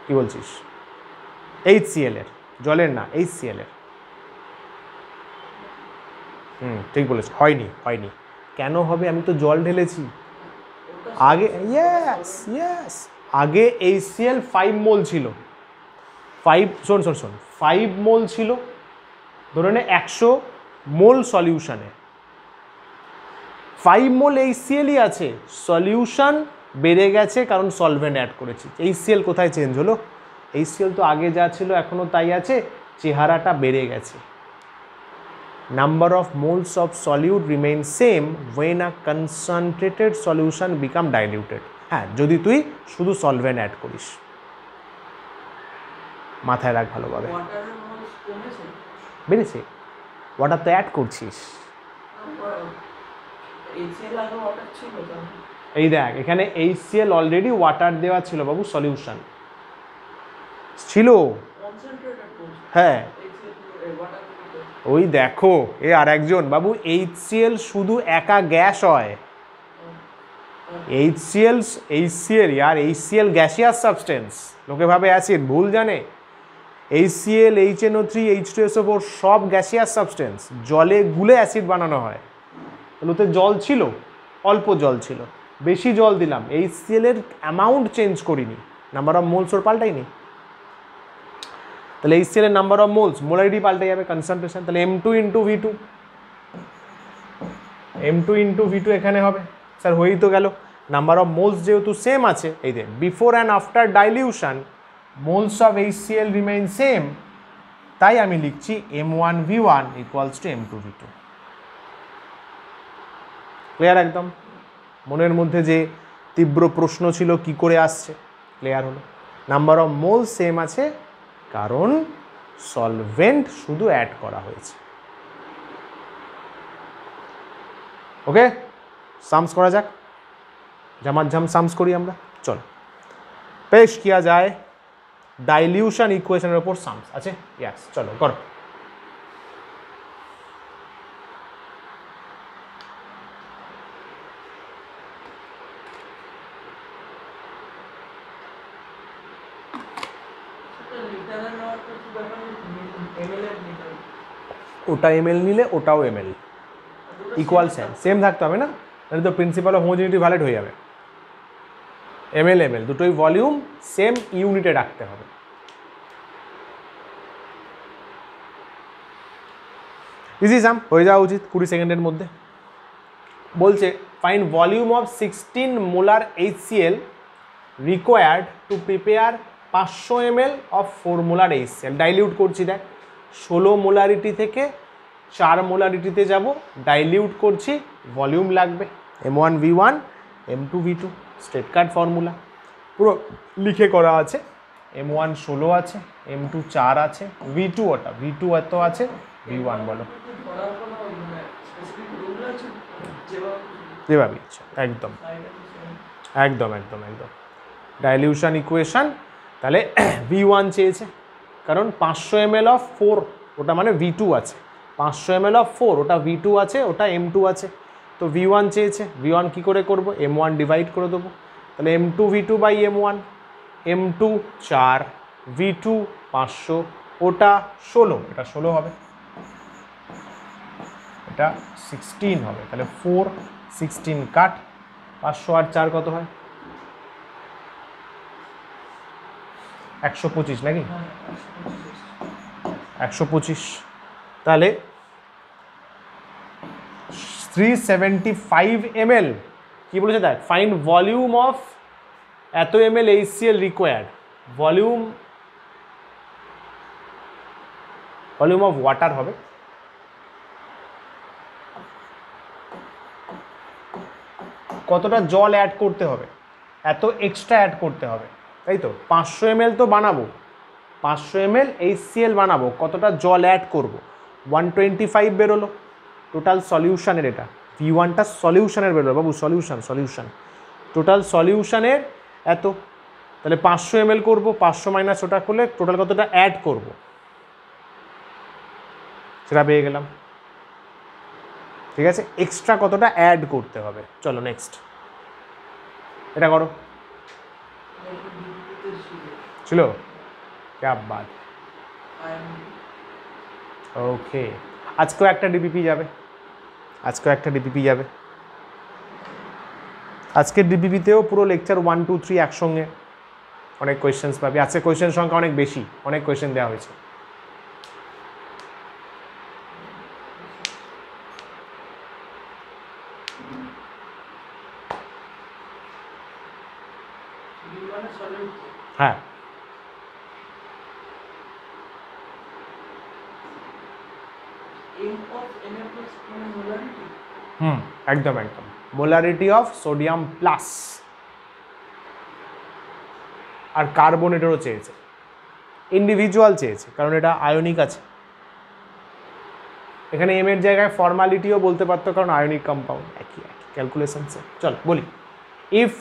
কি বলছিস? HCl এর, জলের না, HCl এর। ঠিক বলেছ, হয়নি, কেন হবে? আমি তো জল ঢেলেছি আগে, ইয়েস ইয়েস, আগে HCl 5 মোল ছিল, 5 শোন 5 মোল ছিল, ধরে নে 100 মোল সলিউশনে 5 মোল HClই আছে, সলিউশন বেড়ে গেছে কারণ সলভেন্ট অ্যাড করেছি। HCl কোথায় চেঞ্জ হলো? HCl তো আগে যা ছিল এখনও তাই আছে, চেহারাটা বেড়ে গেছে। Number of moles of solute remain same when a concentrated solution become diluted. হ্যাঁ, যদি তুই শুধু সলভেন্ট অ্যাড করিস, মাথায় রাখ ভালোভাবে। বেড়েছে, ওয়াটার তো অ্যাড করছিস। এই দেখ এখানে HCl অলরেডি ওয়াটার দেওয়া ছিল বাবু, সলিউশন ছিল, হ্যাঁ ওই দেখো এ আর একজন বাবু, HCl শুধু একা গ্যাস হয়, HCl यार, HCl গ্যাসিয়াস সাবস্টেন্স, লোকে ভাবে অ্যাসিড, ভুল জানে। HCl HNO3 H2SO4 সব গ্যাসিয়াস সাবস্টেন্স, জলে গুলে অ্যাসিড বানানো হয়। ওতে জল ছিল, অল্প জল ছিল, বেশি জল দিলাম, HCl এর অ্যামাউন্ট চেঞ্জ করিনি, নাম্বার অফ মোলস ওর পাল্টাইনি। তাহলে HCl এর নাম্বার অফ মোলস, মোলারিটি পাল্টে যাবে, কনসেন্ট্রেশন, তাহলে M2 into V2, M2 into V2 এখানে হবে স্যার, হয়েই তো গেল। নাম্বার অফ মোলস যেহেতু সেম আছে, এই যে before and after dilution moles of HCl remain same, তাই আমি লিখছি M1V1 equals to M2V2। Clear একদম? মনের মধ্যে যে তীব্র প্রশ্ন ছিল কি করে আসছে, ক্লিয়ার হলো। নাম্বার অফ মোল সেম আছে কারণ সলভেন্ট শুধু অ্যাড করা হয়েছে। ওকে, সামস করা যাক, ঝামাঝাম সামস করি আমরা। চলো পেশ কিয়া যায় ডাইলিউশন ইকুয়েশনের ওপর সামস আছে। ইয়াস, চলো করো। ওটা ml নিলে ওটাও ml, ইকুয়াল সেম থাকতে হবে না, তাহলে তো প্রিন্সিপাল অফ হোমোজেনিটি ভ্যালিড হয়ে যাবে। ml দুটোই ভলিউম সেম ইউনিটে রাখতে হবে। ইজি সাম হয়ে যাওয়া উচিত 20 সেকেন্ডের মধ্যে। বলছে find volume of 16 molar HCl required to prepare 500 ml of 4 molar HCl। Dilute করছি, দেখ 16 মোলারিটি থেকে 4 মোলারিটিতে যাব, ডাইলিউট করছি, ভলিউম লাগবে M1V1 M2V2, স্ট্রেট কাট ফর্মুলা পুরো লিখে করা আছে। M1 16 আছে, M2 4 আছে, V2 ওটা V2 এত আছে, V1 বলো যেভাবে ইচ্ছা। একদম একদম একদম একদম ডাইলিউশন ইকুয়েশন। তাহলে V1 চেয়েছে কারণ 500 ml অফ 4 ওটা মানে V2 আছে, 500 ml অফ 4 ওটা V2 আছে, ওটা M2 আছে, তো V1 চেয়েছে। V1 কি করে করব, M1 ডিভাইড করে দেবো, তাহলে M2V2 by M1, M2 4, V2 500, ওটা 16, এটা 16 হবে, এটা 16 হবে, তাহলে 4 16 কাট, 500 আর 4 কত হয় 125 নাকি 125, তাহলে 375 ml কি বলেছে দেখ, ফাইন্ড ভলিউম অফ এত ml HCl required, volume of water হবে, কতটা জল অ্যাড করতে হবে, এত এক্সট্রা অ্যাড করতে হবে, তাই তো 500 ml তো বানাবো, 500 ml HCl বানাবো, কতটা জল অ্যাড করব, 125 বেরোলো টোটাল সলিউশনের, এটা V1টা সলিউশনের বেরোলো বাবু, সলিউশন টোটাল সলিউশনের এত, তাহলে 500 ml করবো, 500 মাইনাস ওটা করলে টোটাল কতটা অ্যাড করব সেটা পেয়ে গেলাম। ঠিক আছে, এক্সট্রা কতটা অ্যাড করতে হবে। চলো নেক্সট এটা করো, ছিল क्या बात। ওকে, আজকেও একটা ডিপিপি যাবে, আজকের ডিপিপিতেও পুরো লেকচার 1 2 3 একসঙ্গে অনেক কোয়েশ্চেন্স পাবি। আজকে কোয়েশ্চেন সংখ্যা অনেক বেশি, অনেক কোয়েশ্চেন দেওয়া হয়েছে। হ্যাঁ একদম মোলারিটি অফ সোডিয়াম প্লাস, আর কার্বনেটেরও চেয়েছে, ইন্ডিভিজুয়াল চেয়েছে কারণ এটা আয়নিক আছে। এখানে এম এর জায়গায় ফর্মালিটিও বলতে পারতো কারণ আয়নিক কম্পাউন্ড, একই ক্যালকুলেশনসে। চল বলি, if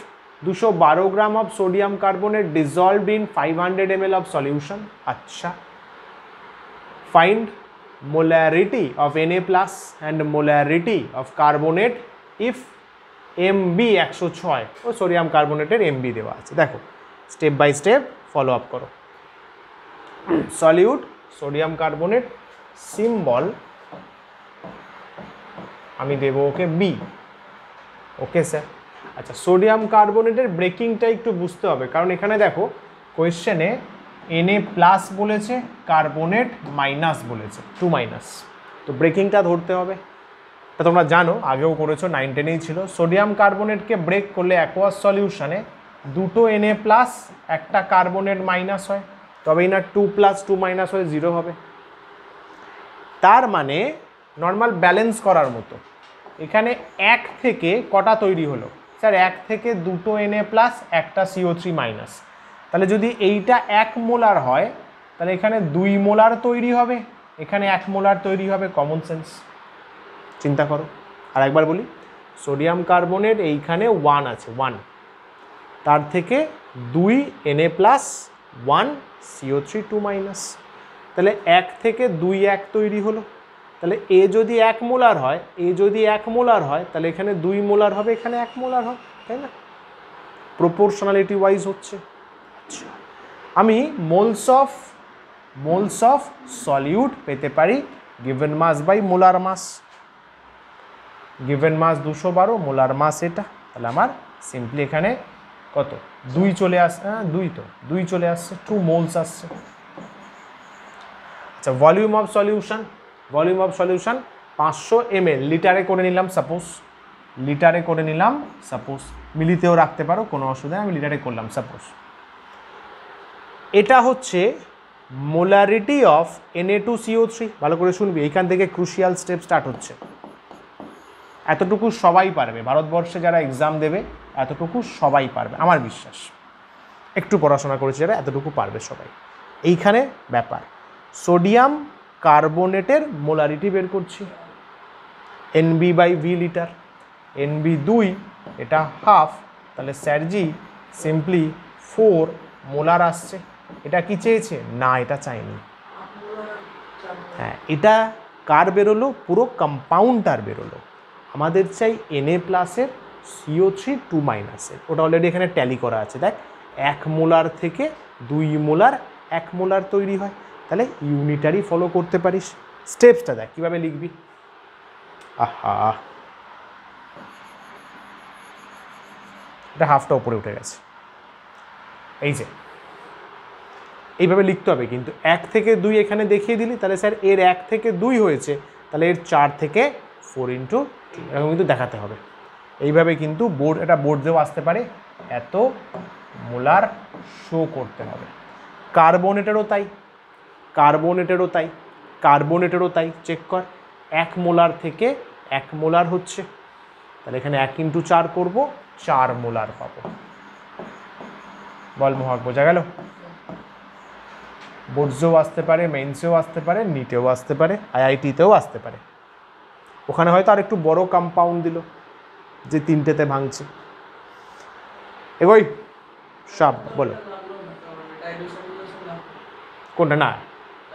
212 gram of sodium carbonate dissolved in 500 ml of solution. আচ্ছা, find molarity of Na plus and molarity of carbonate if MB 106, ও সোডিয়াম কার্বনেটের MB দেওয়া আছে। দেখো step by step follow up করো। সলিউট সোডিয়াম কার্বনেট, সিম্বল আমি দেব ওকে বি। ওকে স্যার, আচ্ছা সোডিয়াম কার্বনেটের ব্রেকিংটা একটু বুঝতে হবে কারণ এখানে দেখো কোয়েশ্চেনে Na প্লাস বলেছে, কার্বনেট মাইনাস বলেছে, 2 মাইনাস, তো ব্রেকিংটা ধরতে হবে। তা তোমরা জানো, আগেও করেছো, 9 10এই ছিল। সোডিয়াম কার্বনেটকে ব্রেক করলে অ্যাকোয়াস সলিউশনে দুটো Na প্লাস একটা কার্বনেট মাইনাস হয়, তবেই না 2 প্লাস 2 মাইনাস হয়ে 0 হবে। তার মানে নর্মাল ব্যালেন্স করার মতো এখানে 1 থেকে কটা তৈরি হলো স্যার? 1 থেকে দুটো Na প্লাস একটা CO3 মাইনাস। তাহলে যদি এইটা 1 মোলার হয় তাহলে এখানে 2 মোলার তৈরি হবে, এখানে 1 মোলার তৈরি হবে। কমন সেন্স, চিন্তা করো। আর একবার বলি, সোডিয়াম কার্বনেট এইখানে 1 আছে, 1, তার থেকে 2 Na প্লাস 1 CO3 2 মাইনাস, তাহলে 1 থেকে 2 1 তৈরি হলো। তাহলে এ যদি 1 মোলার হয়, তাহলে এখানে 2 মোলার হবে, এখানে 1 মোলার হবে, তাই না? প্রপোর্শনালিটি ওয়াইজ হচ্ছে। আচ্ছা, আমি মোলস অফ সলিউট পেতে পারি given mass by molar mass. Given mass 212, molar mass এটা, তাহলে আমার সিম্পলি এখানে কত 2 চলে আসছে, 2 চলে আসছে, 2 মোলস আসছে। আচ্ছা, ভলিউম অফ সলিউশন 500 ml, লিটারে করে নিলাম সাপোজ, মিলিতেও রাখতে পারো, কোনো অসুবিধা নেই, আমি লিটারে করলাম সাপোজ। এটা হচ্ছে মোলারিটি অফ Na2CO3। ভালো করে শুনবি, এইখান থেকে ক্রুশিয়াল স্টেপ স্টার্ট হচ্ছে। এতটুকু সবাই পারবে, ভারতবর্ষে যারা এক্সাম দেবে এতটুকু সবাই পারবে, আমার বিশ্বাস। একটু পড়াশোনা করেছে যারা, এতটুকু পারবে সবাই। এইখানে ব্যাপার, সোডিয়াম কার্বনেটের মোলারিটি বের করছি, NB/V লিটার, NB 2, এটা হাফ, তাহলে স্যারজি সিম্পলি 4 মোলার আসছে। এটা কি চেয়েছে? না, এটা চাইনি। হ্যাঁ, এটা কার বেরোলো? পুরো কম্পাউন্ডটার বেরোলো। আমাদের চাই Na প্লাসের CO3 2 মাইনাসের, ওটা অলরেডি এখানে ট্যালি করা আছে। দেখ, 1 মোলার থেকে 2 মোলার 1 মোলার তৈরি হয়, তাহলে ইউনিটারি ফলো করতে পারিস। স্টেপসটা দেখ কীভাবে লিখবি। আহা, এটা হাফটা উপরে উঠে গেছে, এই যে এইভাবে লিখতে হবে। কিন্তু 1 থেকে 2 এখানে দেখিয়ে দিলি, তাহলে স্যার এর 1 থেকে 2 হয়েছে, তাহলে এর 4 থেকে 4 × 2 এরকম কিন্তু দেখাতে হবে। এইভাবে কিন্তু এটা বোর্ড দিয়েও আসতে পারে, এত মোলার শো করতে হবে। কার্বনেটেরও তাই, চেক কর, 1 মোলার থেকে 1 মোলার হচ্ছে, তাহলে এখানে 1 × 4 করবো, 4 মোলার পাবো। বল মহাক, বোঝা গেল? বোর্ডসেও আসতে পারে, মেইনসেও আসতে পারে, নিটেও আসতে পারে, IIT-তেও আসতে পারে। ওখানে হয়তো আর একটু বড় কম্পাউন্ড দিল, যে 3টেতে ভাঙছে। এগোই সব, বলো কোনটা? না,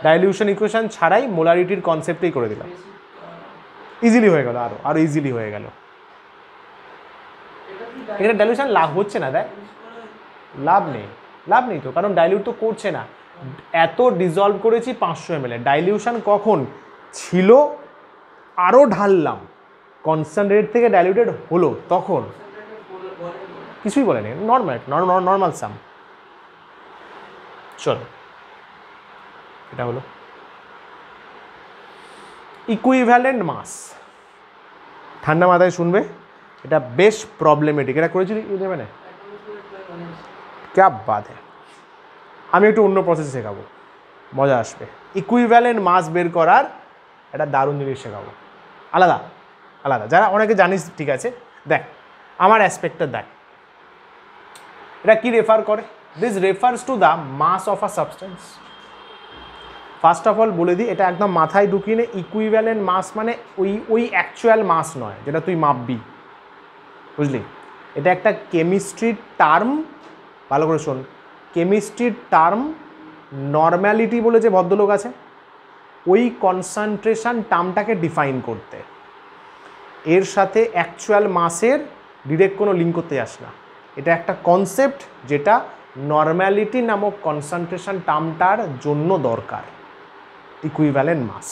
ডাইলিউশন ইকুয়েশন ছাড়াই মোলারিটির কনসেপ্টেই করে দিলাম, ইজিলি হয়ে গেল, আরো ইজিলি হয়ে গেল। এখানে ডাইলিউশন লাভ হচ্ছে না, দেখ লাভ নেই তো, কারণ ডাইলিউট তো করছে না। এত ডিজলভ করেছি 500 ml, ডাইলিউশন কখন ছিল? আরও ঢাললাম, কনসেন্ট্রেট থেকে ডাইলিউটেড হলো, তখন কিছুই বলেনি, নর্মাল সাম। চলো, এটা হলো ইকুইভ্যালেন্ট মাস। ঠান্ডা মাথায় শুনবে, এটা বেশ প্রবলেমেটিক। এটা করেছি ইলেভেনে, ক্যা বাত হ্যায়। আমি একটু অন্য প্রসেস শেখাবো, মজা আসবে। ইকুইভ্যালেন্ট মাস বের করার একটা দারুণ জিনিস শেখাবো, আলাদা। যারা অনেকে জানিস, ঠিক আছে, দেখ আমার অ্যাসপেক্টটা দেখ। এটা কি রেফার করে? This refers to the mass of a substance. First of all বলে দিই, এটা একদম মাথায় ঢুকিয়ে নে। ইকুইভ্যালেন্ট মাস মানে ওই অ্যাকচুয়াল মাস নয় যেটা তুই মাপবি, বুঝলি? এটা একটা কেমিস্ট্রির টার্ম, ভালো করে শোন। কেমিস্ট্রির টার্ম, নর্ম্যালিটি বলে যে ভদ্রলোক আছে, ওই কনসেন্ট্রেশন টার্মটাকে ডিফাইন করতে। এর সাথে অ্যাকচুয়াল মাসের ডিরেক্ট কোনো লিঙ্ক করতে যাস না। এটা একটা কনসেপ্ট যেটা নর্ম্যালিটি নামক কনসেন্ট্রেশন টার্মটার জন্য দরকার। Equivalent mass,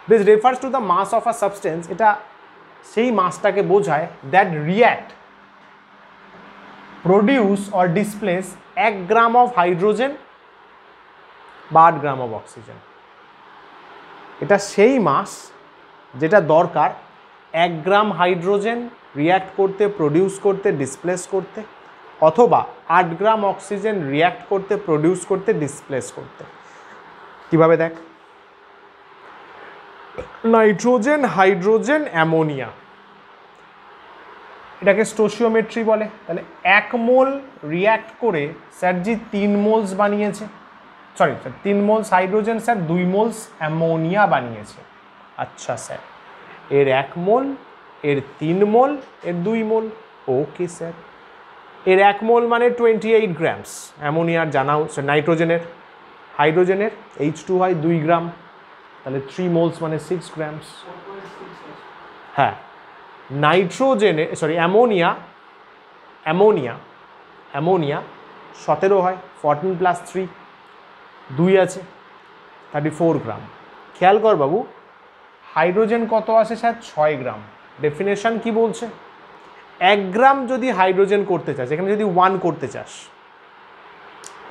this refers to the mass of a substance. এটা সেই মাসটাকে বোঝায় that react, produce or displace 1 gram of hydrogen বা 8 গ্রাম অফ অক্সিজেন। এটা সেই মাস যেটা দরকার 1 গ্রাম হাইড্রোজেন রিয়্যাক্ট করতে, প্রডিউস করতে, ডিসপ্লেস করতে, অথবা 8 গ্রাম অক্সিজেন রিয়্যাক্ট করতে, প্রডিউস করতে, ডিসপ্লেস করতে। কিভাবে দেখ, নাইট্রোজেন, হাইড্রোজেন, অ্যামোনিয়া, এটাকে স্টোচিওমেট্রি বলে। তাহলে 1 মোল রিয়্যাক্ট করে স্যারজি 3 মোলস বানিয়েছে, sorry sir 3 moles hydrogen sir 2 moles ammonia বানিয়েছে। আচ্ছা স্যার, এর 1 মোল, এর 3 মোল, এর 2 মোল। ওকে স্যার, এর 1 মোল মানে 28 গ্রামস অ্যামোনিয়ার জানাও, নাইট্রোজেনের, হাইড্রোজেনের H2 হয় 2 গ্রাম, তাহলে 3 মোলস মানে 6 গ্রামস। হ্যাঁ, নাইট্রোজেনে সরি অ্যামোনিয়া, অ্যামোনিয়া 17 হয়, 14 প্লাস 3 2 আছে, 34 গ্রাম। খেয়াল কর বাবু, হাইড্রোজেন কত আসে স্যার? 6 গ্রাম। ডেফিনেশন কি বলছে? 1 গ্রাম যদি হাইড্রোজেন করতে চাস, এখানে যদি 1 করতে চাস,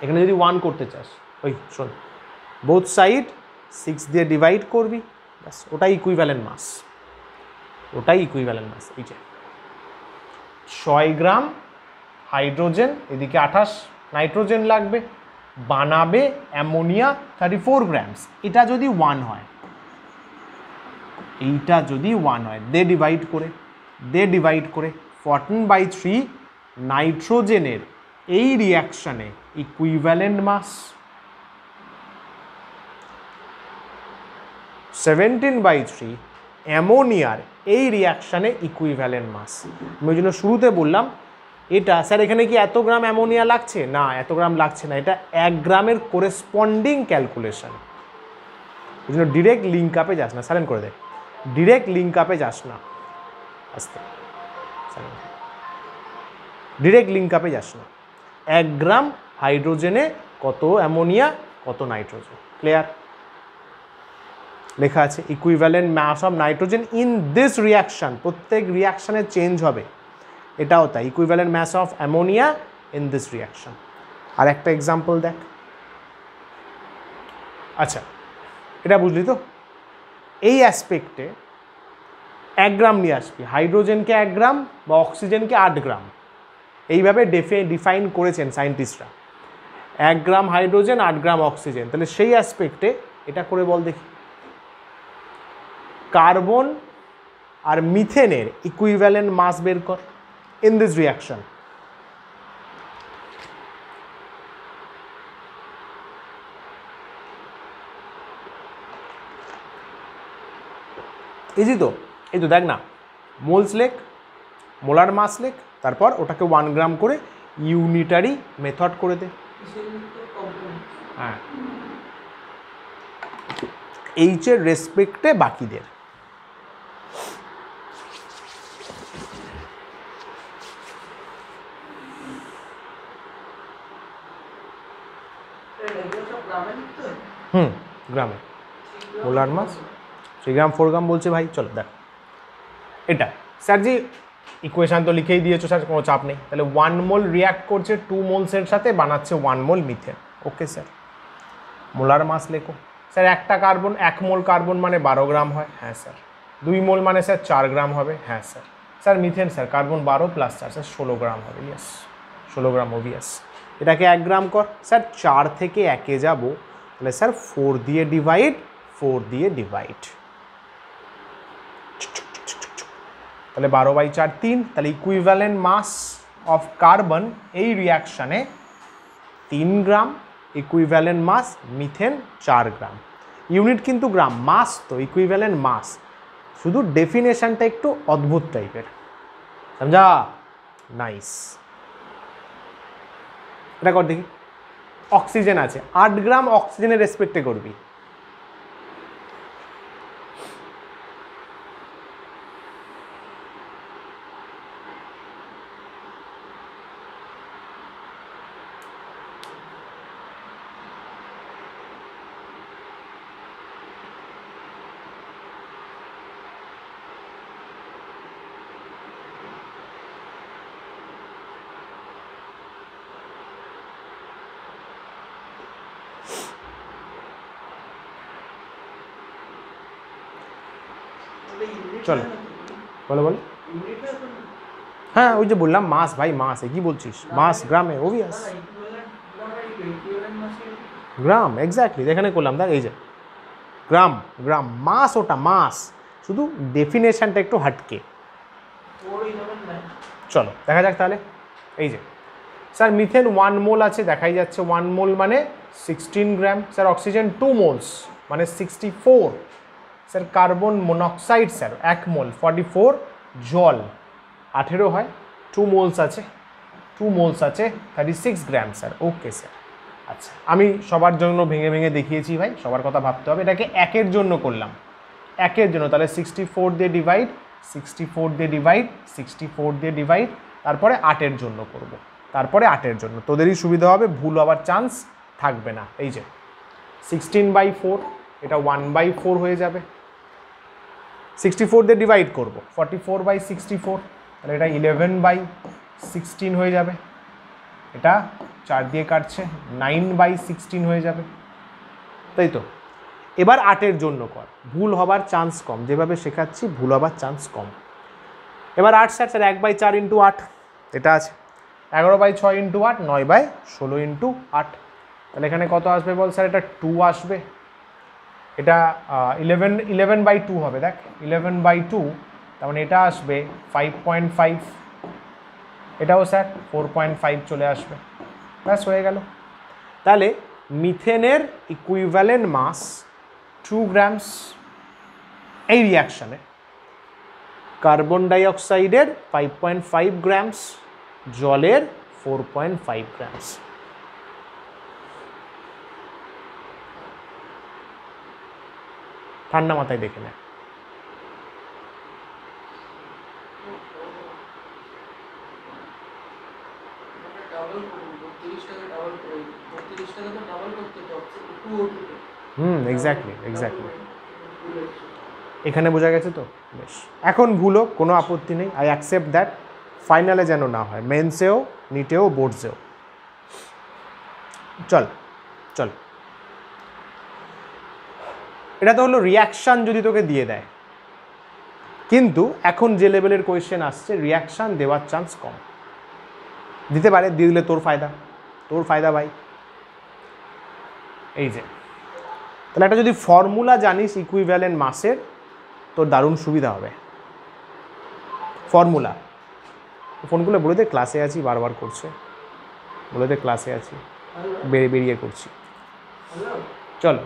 এখানে যদি 1 করতে চাস, ওই শোন, বোথ সাইড 6 দিয়ে ডিভাইড করবি, ব্যাস ওটাই ইকুইভ্যালেন্ট মাস, ওটাই ইকুইভ্যালেন্ট মাস। এই যে 6 গ্রাম হাইড্রোজেন, এদিকে 28 নাইট্রোজেন লাগবে, বানাবে অ্যামোনিয়া 34 গ্রামস। এটা যদি 1 হয়, এইটা যদি 1 হয়, দে ডিভাইড করে 14/3 নাইট্রোজেনের এই রিয়াকশানে ইকুইভ্যালেন্ট মাস, 17/3 অ্যামোনিয়ার এই রিয়াকশানে ইকুইভ্যালেন্ট মাস। আমি ওই জন্য শুরুতে বললাম এটা স্যার এখানে কি এত গ্রাম অ্যামোনিয়া লাগছে? না, এত গ্রাম লাগছে না, এটা 1 গ্রামের কোরেসপন্ডিং ক্যালকুলেশন। ওই জন্য ডিরেক্ট লিঙ্ক আপে যাস না, সাইলেন্ট করে দে, ডিরেক্ট লিঙ্ক আপে যাস না, আস্তে, ডিরেক্ট লিঙ্ক আপে যাস না। 1 গ্রাম হাইড্রোজেনে কত অ্যামোনিয়া, কত নাইট্রোজেন, ক্লিয়ার? লেখা আছে equivalent mass of nitrogen in this reaction, প্রত্যেক রিয়াকশানে চেঞ্জ হবে, এটাও তাই, equivalent mass of ammonia in this reaction. আর একটা এক্সাম্পল দেখ। আচ্ছা, এটা বুঝলি তো? এই অ্যাসপেক্টে 1 গ্রাম নিয়ে আসবি, হাইড্রোজেনকে 1 গ্রাম বা অক্সিজেনকে 8 গ্রাম, এইভাবে ডিফাইন করেছেন সায়েন্টিস্টরা। 1 গ্রাম হাইড্রোজেন, 8 গ্রাম অক্সিজেন, তাহলে সেই অ্যাসপেক্টে এটা করে বল দেখি, কার্বন আর মিথেনের ইকুইভ্যালেন্ট মাস বের কর ইন দিস রিয়াকশন। ইজি তো? এই তো দেখ না, মোলস লেখ, মোলার মাস লেখ, তারপর ওটাকে 1 গ্রাম করে ইউনিটারি মেথড করে দে। হ্যাঁ, এইচের রেসপেক্টে বাকিদের। গ্রামে মোলার মাস 3 গ্রাম 4 গ্রাম বলছে ভাই। চলো দেখ, এটা স্যার জি ইকুয়েশান তো লিখেই দিয়েছো স্যার, কোনো চাপ নেই। তাহলে 1 মোল রিয়াক্ট করছে 2 মোলসের সাথে, বানাচ্ছে 1 mole methane. Okay sir, molar mass লেখো। স্যার একটা কার্বন, 1 মোল কার্বন মানে 12 গ্রাম হয়। হ্যাঁ স্যার। 2 মোল মানে স্যার 4 গ্রাম হবে। হ্যাঁ sir. Sir methane sir carbon 12 plus 4 sir 16 গ্রাম হবে। ইয়েস, 16 গ্রাম ওভিয়াস। এটাকে 1 গ্রাম কর। স্যার 4 থেকে 1-এ যাবো, তাহলে স্যার 4 দিয়ে ডিভাইড, 4 দিয়ে ডিভাইড, তাহলে 12/4 3। তাহলে ইকুইভ্যালেন্ট মাস অফ কার্বন এই রিয়াকশানে 3 গ্রাম, ইকুইভ্যালেন্ট মাস মিথেন 4 গ্রাম। ইউনিট কিন্তু গ্রাম, মাস তো ইকুইভ্যালেন্ট মাস, শুধু ডেফিনেশনটা একটু অদ্ভুত টাইপের, সমঝা? নাইস। এটা কর দেখি। অক্সিজেন আছে, 8 গ্রাম অক্সিজেনের রেসপেক্টে করবি। চলো বলো বলো। হ্যাঁ ওই যে বললাম মাস ভাই, মাস কি বলছিস, মাস গ্রামে ওভিয়াস, গ্রাম এক্স্যাক্টলি এখানে করলাম দেখ, এই যে গ্রাম গ্রাম, মাস ওটা মাস, শুধু ডেফিনেশনটা একটু হাটকে। চলো দেখা যাক তাহলে। এই যে স্যার মিথেন 1 মোল আছে, দেখাই যাচ্ছে 1 মোল মানে 16 গ্রাম। স্যার অক্সিজেন 2 মোলস মানে 64। স্যার কার্বন মনোক্সাইড স্যার 1 মোল 44, জল 18 হয়, 2 মোলস আছে, 2 মোলস আছে 36 গ্রাম স্যার। ওকে স্যার, আচ্ছা আমি সবার জন্য ভেঙে ভেঙে দেখিয়েছি ভাই, সবার কথা ভাবতে হবে। এটাকে একের জন্য করলাম, একের জন্য, তাহলে 64 দিয়ে ডিভাইড, 64 দিয়ে ডিভাইড, 64 দিয়ে ডিভাইড, তারপরে 8-এর জন্য করব, তারপরে 8-এর জন্য, তোদেরই সুবিধা হবে, ভুল হওয়ার চান্স থাকবে না। এই যে 16/4, এটা 1/4 হয়ে যাবে, 64 দিয়ে ডিভাইড করব, 44/64, তাহলে এটা 11/16 হয়ে যাবে, এটা 4 দিয়ে কাটছে 9/16 হয়ে যাবে, তাই তো। এবার 8-এর জন্য কর, ভুল হবার চান্স কম, যেভাবে শেখাচ্ছি ভুল হবার চান্স কম। এবার 8 স্যার, 1/4 ইন্টু 8, এটা আছে 11/6 ইন্টু 8, 9/16 ইন্টু 8, তাহলে এখানে কত আসবে বল স্যার, এটা 2 আসবে, এটা 11/2 হবে, দেখ 11/2, তার মানে এটা আসবে 5.5, এটাও স্যার 4.5 চলে আসবে, ব্যাস হয়ে গেল। তাহলে মিথেনের ইকুইভ্যালেন্ট মাস 2 গ্রামস এই রিয়াকশানে, কার্বন ডাইঅক্সাইডের 5.5 গ্রামস, জলের 4.5 গ্রামস। ঠান্ডা মাথায় দেখে নেয়। এক্স্যাক্টলি এক্স্যাক্টলি, এখানে বোঝা গেছে তো, বেশ। এখন ভুলো কোনো আপত্তি নেই, আই অ্যাকসেপ্ট দ্যাট, ফাইনালে যেন না হয়, মেন্সেও, নিটেও, বোর্ডসেও। চল চল, এটা তো হলো রিয়াকশান যদি তোকে দিয়ে দেয়, কিন্তু এখন যে লেভেলের কোয়েশ্চেন আসছে রিয়াকশান দেওয়ার চান্স কম, দিতে পারে, দিয়ে দিলে তোর ফায়দা, তোর ফায়দা ভাই। এই যে তাহলে একটা যদি ফর্মুলা জানিস ইকুইভ্যালেন্ট মাসের, তোর দারুণ সুবিধা হবে। ফর্মুলা, ফোনগুলো বলে দে ক্লাসে আছি, বারবার করছে, বলে দে ক্লাসে আছি, বেরিয়ে করছি। চল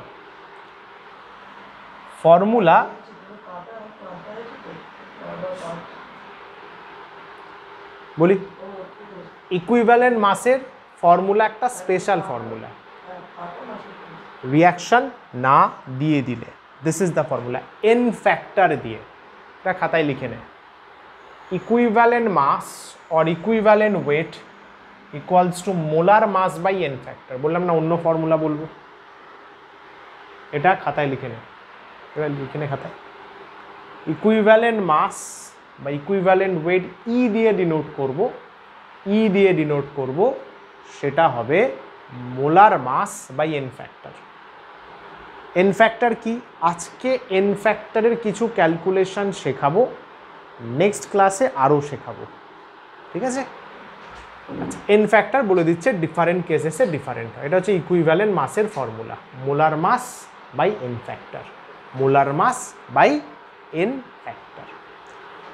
ফর্মুলা, বলি ইকুইভ্যালেন্ট মাসের ফর্মুলা একটা স্পেশাল ফর্মুলা, রিয়াকশন না দিয়ে দিলে, this is the formula, N factor দিয়ে, এটা খাতায় লিখে নে, equivalent mass or equivalent weight equals to molar mass by N factor. বললাম না অন্য ফর্মুলা বলবো, এটা খাতায় লিখে নে, এবার লিখে নে খাতায়, ইকুইভ্যালেন্ট মাস বা ইকুইভ্যালেন্ট ওয়েট ই দিয়ে ডিনোট করব, ই দিয়ে ডিনোট করব, সেটা হবে molar mass by N factor. N factor কি, আজকে এন ফ্যাক্টরের কিছু ক্যালকুলেশন শেখাবো, নেক্সট ক্লাসে আরও শেখাবো, ঠিক আছে। আচ্ছা, এন ফ্যাক্টর বলে দিচ্ছে ডিফারেন্ট কেসেসে ডিফারেন্ট হয়, এটা হচ্ছে ইকুইভ্যালেন্ট মাসের formula, molar mass by N factor, molar mass by N factor.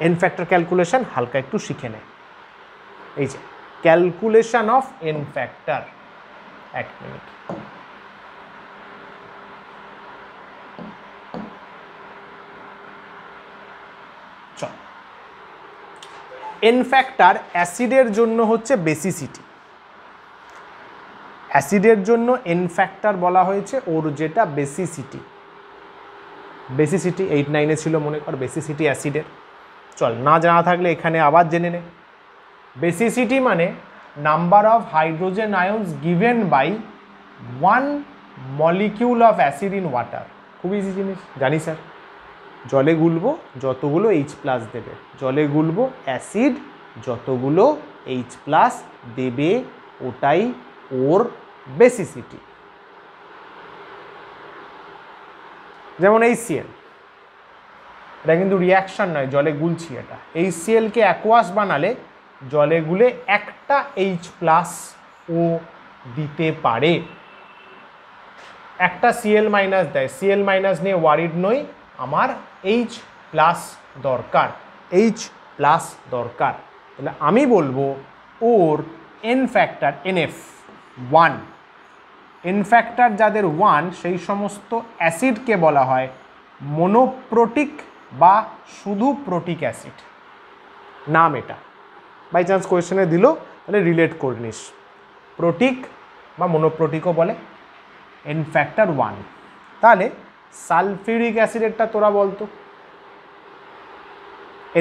N factor calculation হালকা একটু শিখে নেয়। এই যে ক্যালকুলেশন অফ এন ফ্যাক্টর, এক মিনিট, চল। এন ফ্যাক্টর অ্যাসিডের জন্য হচ্ছে বেসিসিটি, অ্যাসিডের জন্য এন ফ্যাক্টর বলা হয়েছে ওর যেটা বেসিসিটি, বেসিসিটি 8-9-এ ছিল মনে কর, বেসিসিটি অ্যাসিডের। চল না জানা থাকলে এখানে আবার জেনে নে, বেসিসিটি মানে number of hydrogen ions given by 1 molecule of acid in water. খুব ইজি জিনিস, জানি স্যার, জলে গুলবো যতগুলো H+ দেবে, জলে গুলবো অ্যাসিড যতগুলো H+ দেবে, ওটাই ওর বেসিসিটি। যেমন HCl, এটা কিন্তু রিয়াকশান নয়, জলে গুলছি এটা। HClকে অ্যাকোয়াস বানালে জলে গুলে একটা H+O দিতে পারে, একটা Cl- দেয়। Cl- নিয়ে ওয়ারিড নই, আমার H+ দরকার, H+ দরকার। তাহলে আমি বলবো ওর N factor NF 1। N factor যাদের 1 সেই সমস্ত অ্যাসিডকে বলা হয় মনোপ্রোটিক বা শুধু প্রোটিক অ্যাসিড। নাম এটা, বাই চান্স কোয়েশ্চেনে দিল তাহলে রিলেট করে নিস, প্রোটিক বা মনোপ্রোটিকও বলে, N ফ্যাক্টর 1। তাহলে সালফিউরিক অ্যাসিডেরটা তোরা বলতো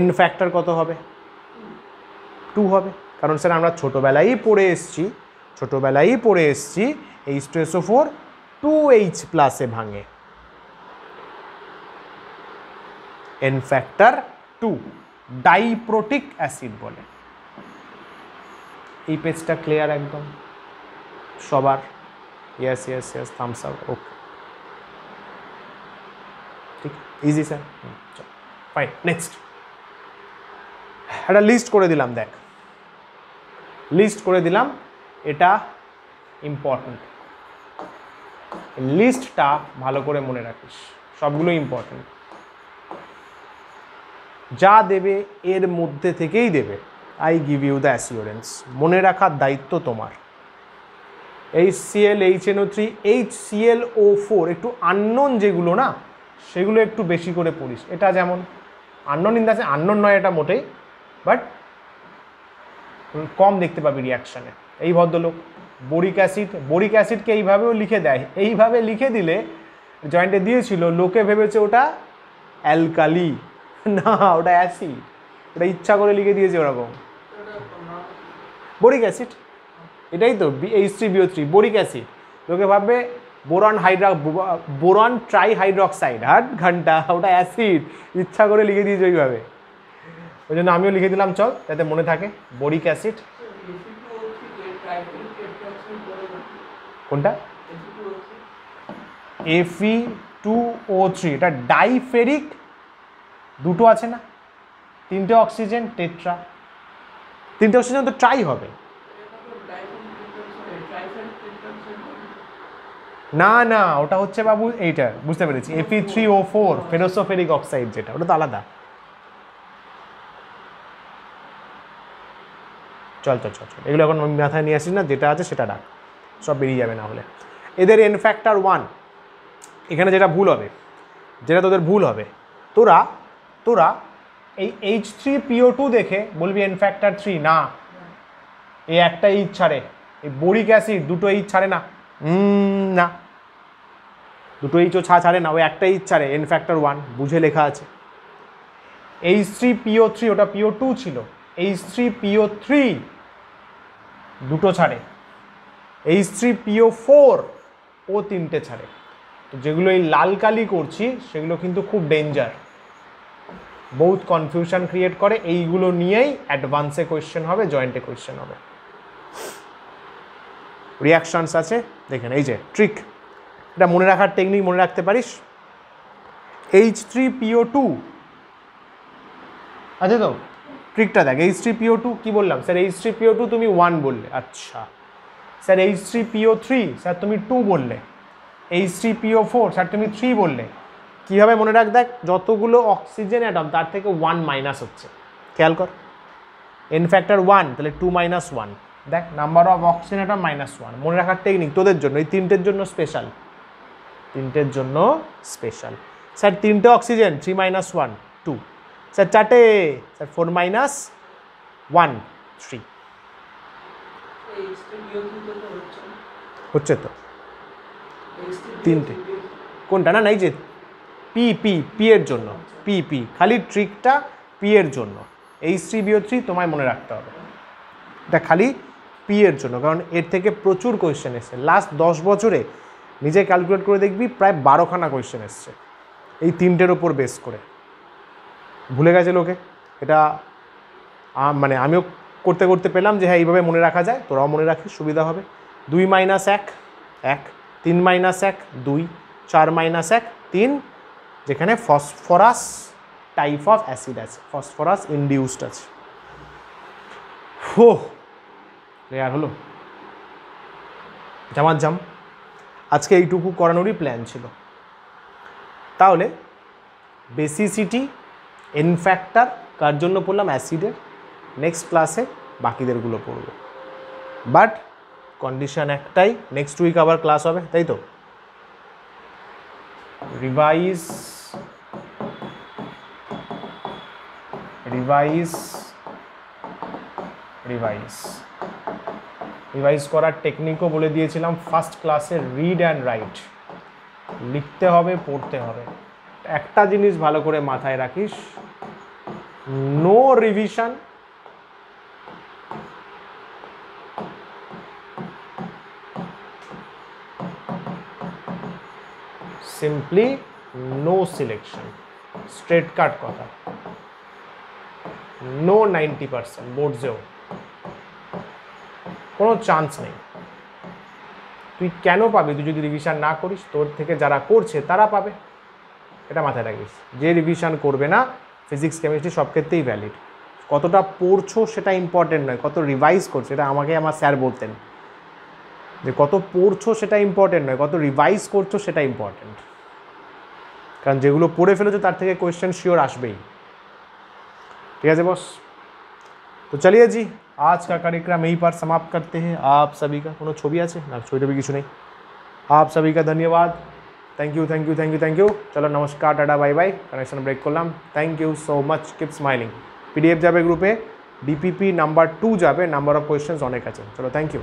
N ফ্যাক্টর কত হবে? 2 হবে, কারণ স্যার আমরা ছোটোবেলায় পড়ে এসছি H2SO4 2H+ ভাঙে, N ফ্যাক্টর 2, ডাইপ্রোটিক অ্যাসিড বলে। এই পেজটা ক্লিয়ার একদম সবার? Yes yes yes, thumbs up, okay, ঠিক, ইজি স্যার, ফাইন। নেক্সট একটা লিস্ট করে দিলাম, দেখ লিস্ট করে দিলাম, এটা ইম্পর্টেন্ট, লিস্টটা ভালো করে মনে রাখিস, সবগুলো ইম্পর্টেন্ট। যা দেবে এর মধ্যে থেকেই দেবে, I give you the assurance, মনে রাখার দায়িত্ব তোমার। HCl, HNO3, HClO4 একটু আননোন যেগুলো না, সেগুলো একটু বেশি করে পড়িস। এটা যেমন unknown in the sense, unknown নয় এটা মোটেই, বাট কম দেখতে পাবি রিয়াকশানে। এই ভদ্রলোক বোরিক অ্যাসিডকে এইভাবেও লিখে দেয়, এইভাবে লিখে দিলে জয়েন্টে দিয়েছিল, লোকে ভেবেছে ওটা অ্যালকালি, না ওটা অ্যাসিড, ওটা ইচ্ছা করে লিখে দিয়েছে ওরকম, বোরিক অ্যাসিড, এটাই তো H3BO3 বোরিক অ্যাসিড। লোকে ভাববে বোরন ট্রাইহাইড্রক্সাইড, হাট ঘন্টা, ওটা অ্যাসিড, ইচ্ছা করে লিখে দিয়েছে ওইভাবে, ওই জন্য আমিও লিখে দিলাম, চল যাতে মনে থাকে বোরিক অ্যাসিড। কোনটা? Fe2O3, এটা ডাইফেরিক, দুটো আছে না, 3টে অক্সিজেন, টেট্রা, 3টে অক্সিজেন তো ট্রাই হবে না, না ওটা হচ্ছে বাবু এইটা, বুঝতে পেরেছি, Fe3O4 ফেরোসোফেরিক অক্সাইড, যেটা ওটা তো আলাদা। চল চল চল চল, এগুলো এখন মাথায় নিয়ে আসিস না, যেটা আছে সেটা রাখ, সব বেরিয়ে যাবে না হলে। এদের N ফ্যাক্টর 1, এখানে যেটা ভুল হবে, যেটা তোদের ভুল হবে, তোরা তোরা এই H3PO2 দেখে বলবি N ফ্যাক্টর 3, না, এই একটা H ছাড়ে, এই বোরিক অ্যাসিড দুটো H ছাড়ে না, না দুটো H ছাড়ে না, ওই একটা H ছাড়ে, N ফ্যাক্টর 1 বুঝে লেখা আছে। H3PO3 ওটা PO2 ছিল, H3PO3 দুটো ছাড়ে, H3PO4 ও 3টে ছাড়ে। তো যেগুলো এই লাল কালি করছি সেগুলো কিন্তু খুব ডেঞ্জার, বহুত কনফিউশন ক্রিয়েট করে, এইগুলো নিয়েই অ্যাডভান্সে কোয়েশ্চেন হবে, জয়েন্টে কোয়েশ্চেন হবে। রিয়াকশনস আছে দেখেন, এই যে ট্রিক, এটা মনে রাখার টেকনিক, মনে রাখতে পারিস। H3PO2 আছে তো, ট্রিকটা দেখ, H3PO2 কি বললাম স্যার? H3PO2 তুমি 1 বললে, আচ্ছা স্যার H3PO3 স্যার তুমি 2 বললে, H3PO4 স্যার তুমি 3 বললে। কীভাবে মনে রাখ, দেখ যতগুলো অক্সিজেন অ্যাটম তার থেকে 1 মাইনাস হচ্ছে, খেয়াল কর, N ফ্যাক্টর 1 তাহলে 2 - 1, দেখ নাম্বার অফ অক্সিজেন অ্যাটম -1। মনে রাখার টেকনিক তোদের জন্য, এই 3টের জন্য স্পেশাল, 3টের জন্য স্পেশাল। স্যার 3টে অক্সিজেন, 3 - 1 2, স্যার 4টে, স্যার 4 - 1 3, হচ্ছে তো 3টে, কোনটা না, এই যে পি এর জন্য, পি খালি ট্রিকটা পি এর জন্য, H3BO3 তোমায় মনে রাখতে হবে, এটা খালি পি এর জন্য, কারণ এর থেকে প্রচুর কোয়েশ্চেন এসছে লাস্ট 10 বছরে, নিজে ক্যালকুলেট করে দেখবি প্রায় 12খানা কোয়েশ্চেন এসছে এই 3টের ওপর বেস করে। ভুলে গেছে লোকে, এটা মানে আমিও করতে করতে পেলাম যে হ্যাঁ এইভাবে মনে রাখা যায়, তোরাও মনে রাখিস, সুবিধা হবে। 2 - 1 1, 3 - 1 2, 4 - 1 3, যেখানে ফসফরাস টাইপ অফ অ্যাসিড আছে, ফসফরাস ইনডিউসড আছে। হো ক্লিয়ার হলো? জাম আজকে এইটুকু করানোরই প্ল্যান ছিল। তাহলে বেসিসিটি, এন ফ্যাক্টর কার জন্য পড়লাম? অ্যাসিডের। নেক্সট ক্লাসে বাকিদেরগুলো পড়ব, বাট কন্ডিশন একটাই, নেক্সট উইক আবার ক্লাস হবে, তাই তো? রিভাইজ রিভাইজ রিভাইজ রিভাইজ করার টেকনিকও বলে দিয়েছিলাম ফার্স্ট ক্লাসে। রিড অ্যান্ড রাইট, লিখতে হবে, পড়তে হবে। একটা জিনিস ভালো করে মাথায় রাখিস, no revision, simply no selection, straight cut কথা। নো 90% বোর্ডসেও কোনো চান্স নেই। তুই কেন পাবি? তুই যদি রিভিশন না করিস, তোর থেকে যারা করছে তারা পাবে, এটা মাথায় রাখিস। যে রিভিশন করবে না, ফিজিক্স কেমিস্ট্রি সব ক্ষেত্রেই ভ্যালিড। কতটা পড়ছো সেটা ইম্পর্টেন্ট নয়, কত রিভাইজ করছো, এটা আমাকে আমার স্যার বলতেন যে কত পড়ছো সেটা ইম্পর্টেন্ট নয়, কত রিভাইজ করছো সেটা ইম্পর্টেন্ট। কারণ যেগুলো পড়ে ফেলেছো তার থেকে কোয়েশ্চেন শিওর আসবেই। ठीक है बॉस, तो चलिए जी आज का कार्यक्रम यहीं पर समाप्त करते हैं। आप सभी का कोनो छवि আছে না? ছবিটা भी কিছু নেই। आप सभी का धन्यवाद, thank you thank you thank you thank you. चलो नमस्कार, tata bye bye, connection break করলাম। Thank you so much, keep smiling. PDF যাবে গ্রুপে, ডিপিপি নাম্বার 2 যাবে, নাম্বার অফ কোয়েশ্চেন্স অনেক আছে। চলো থ্যাংক ইউ।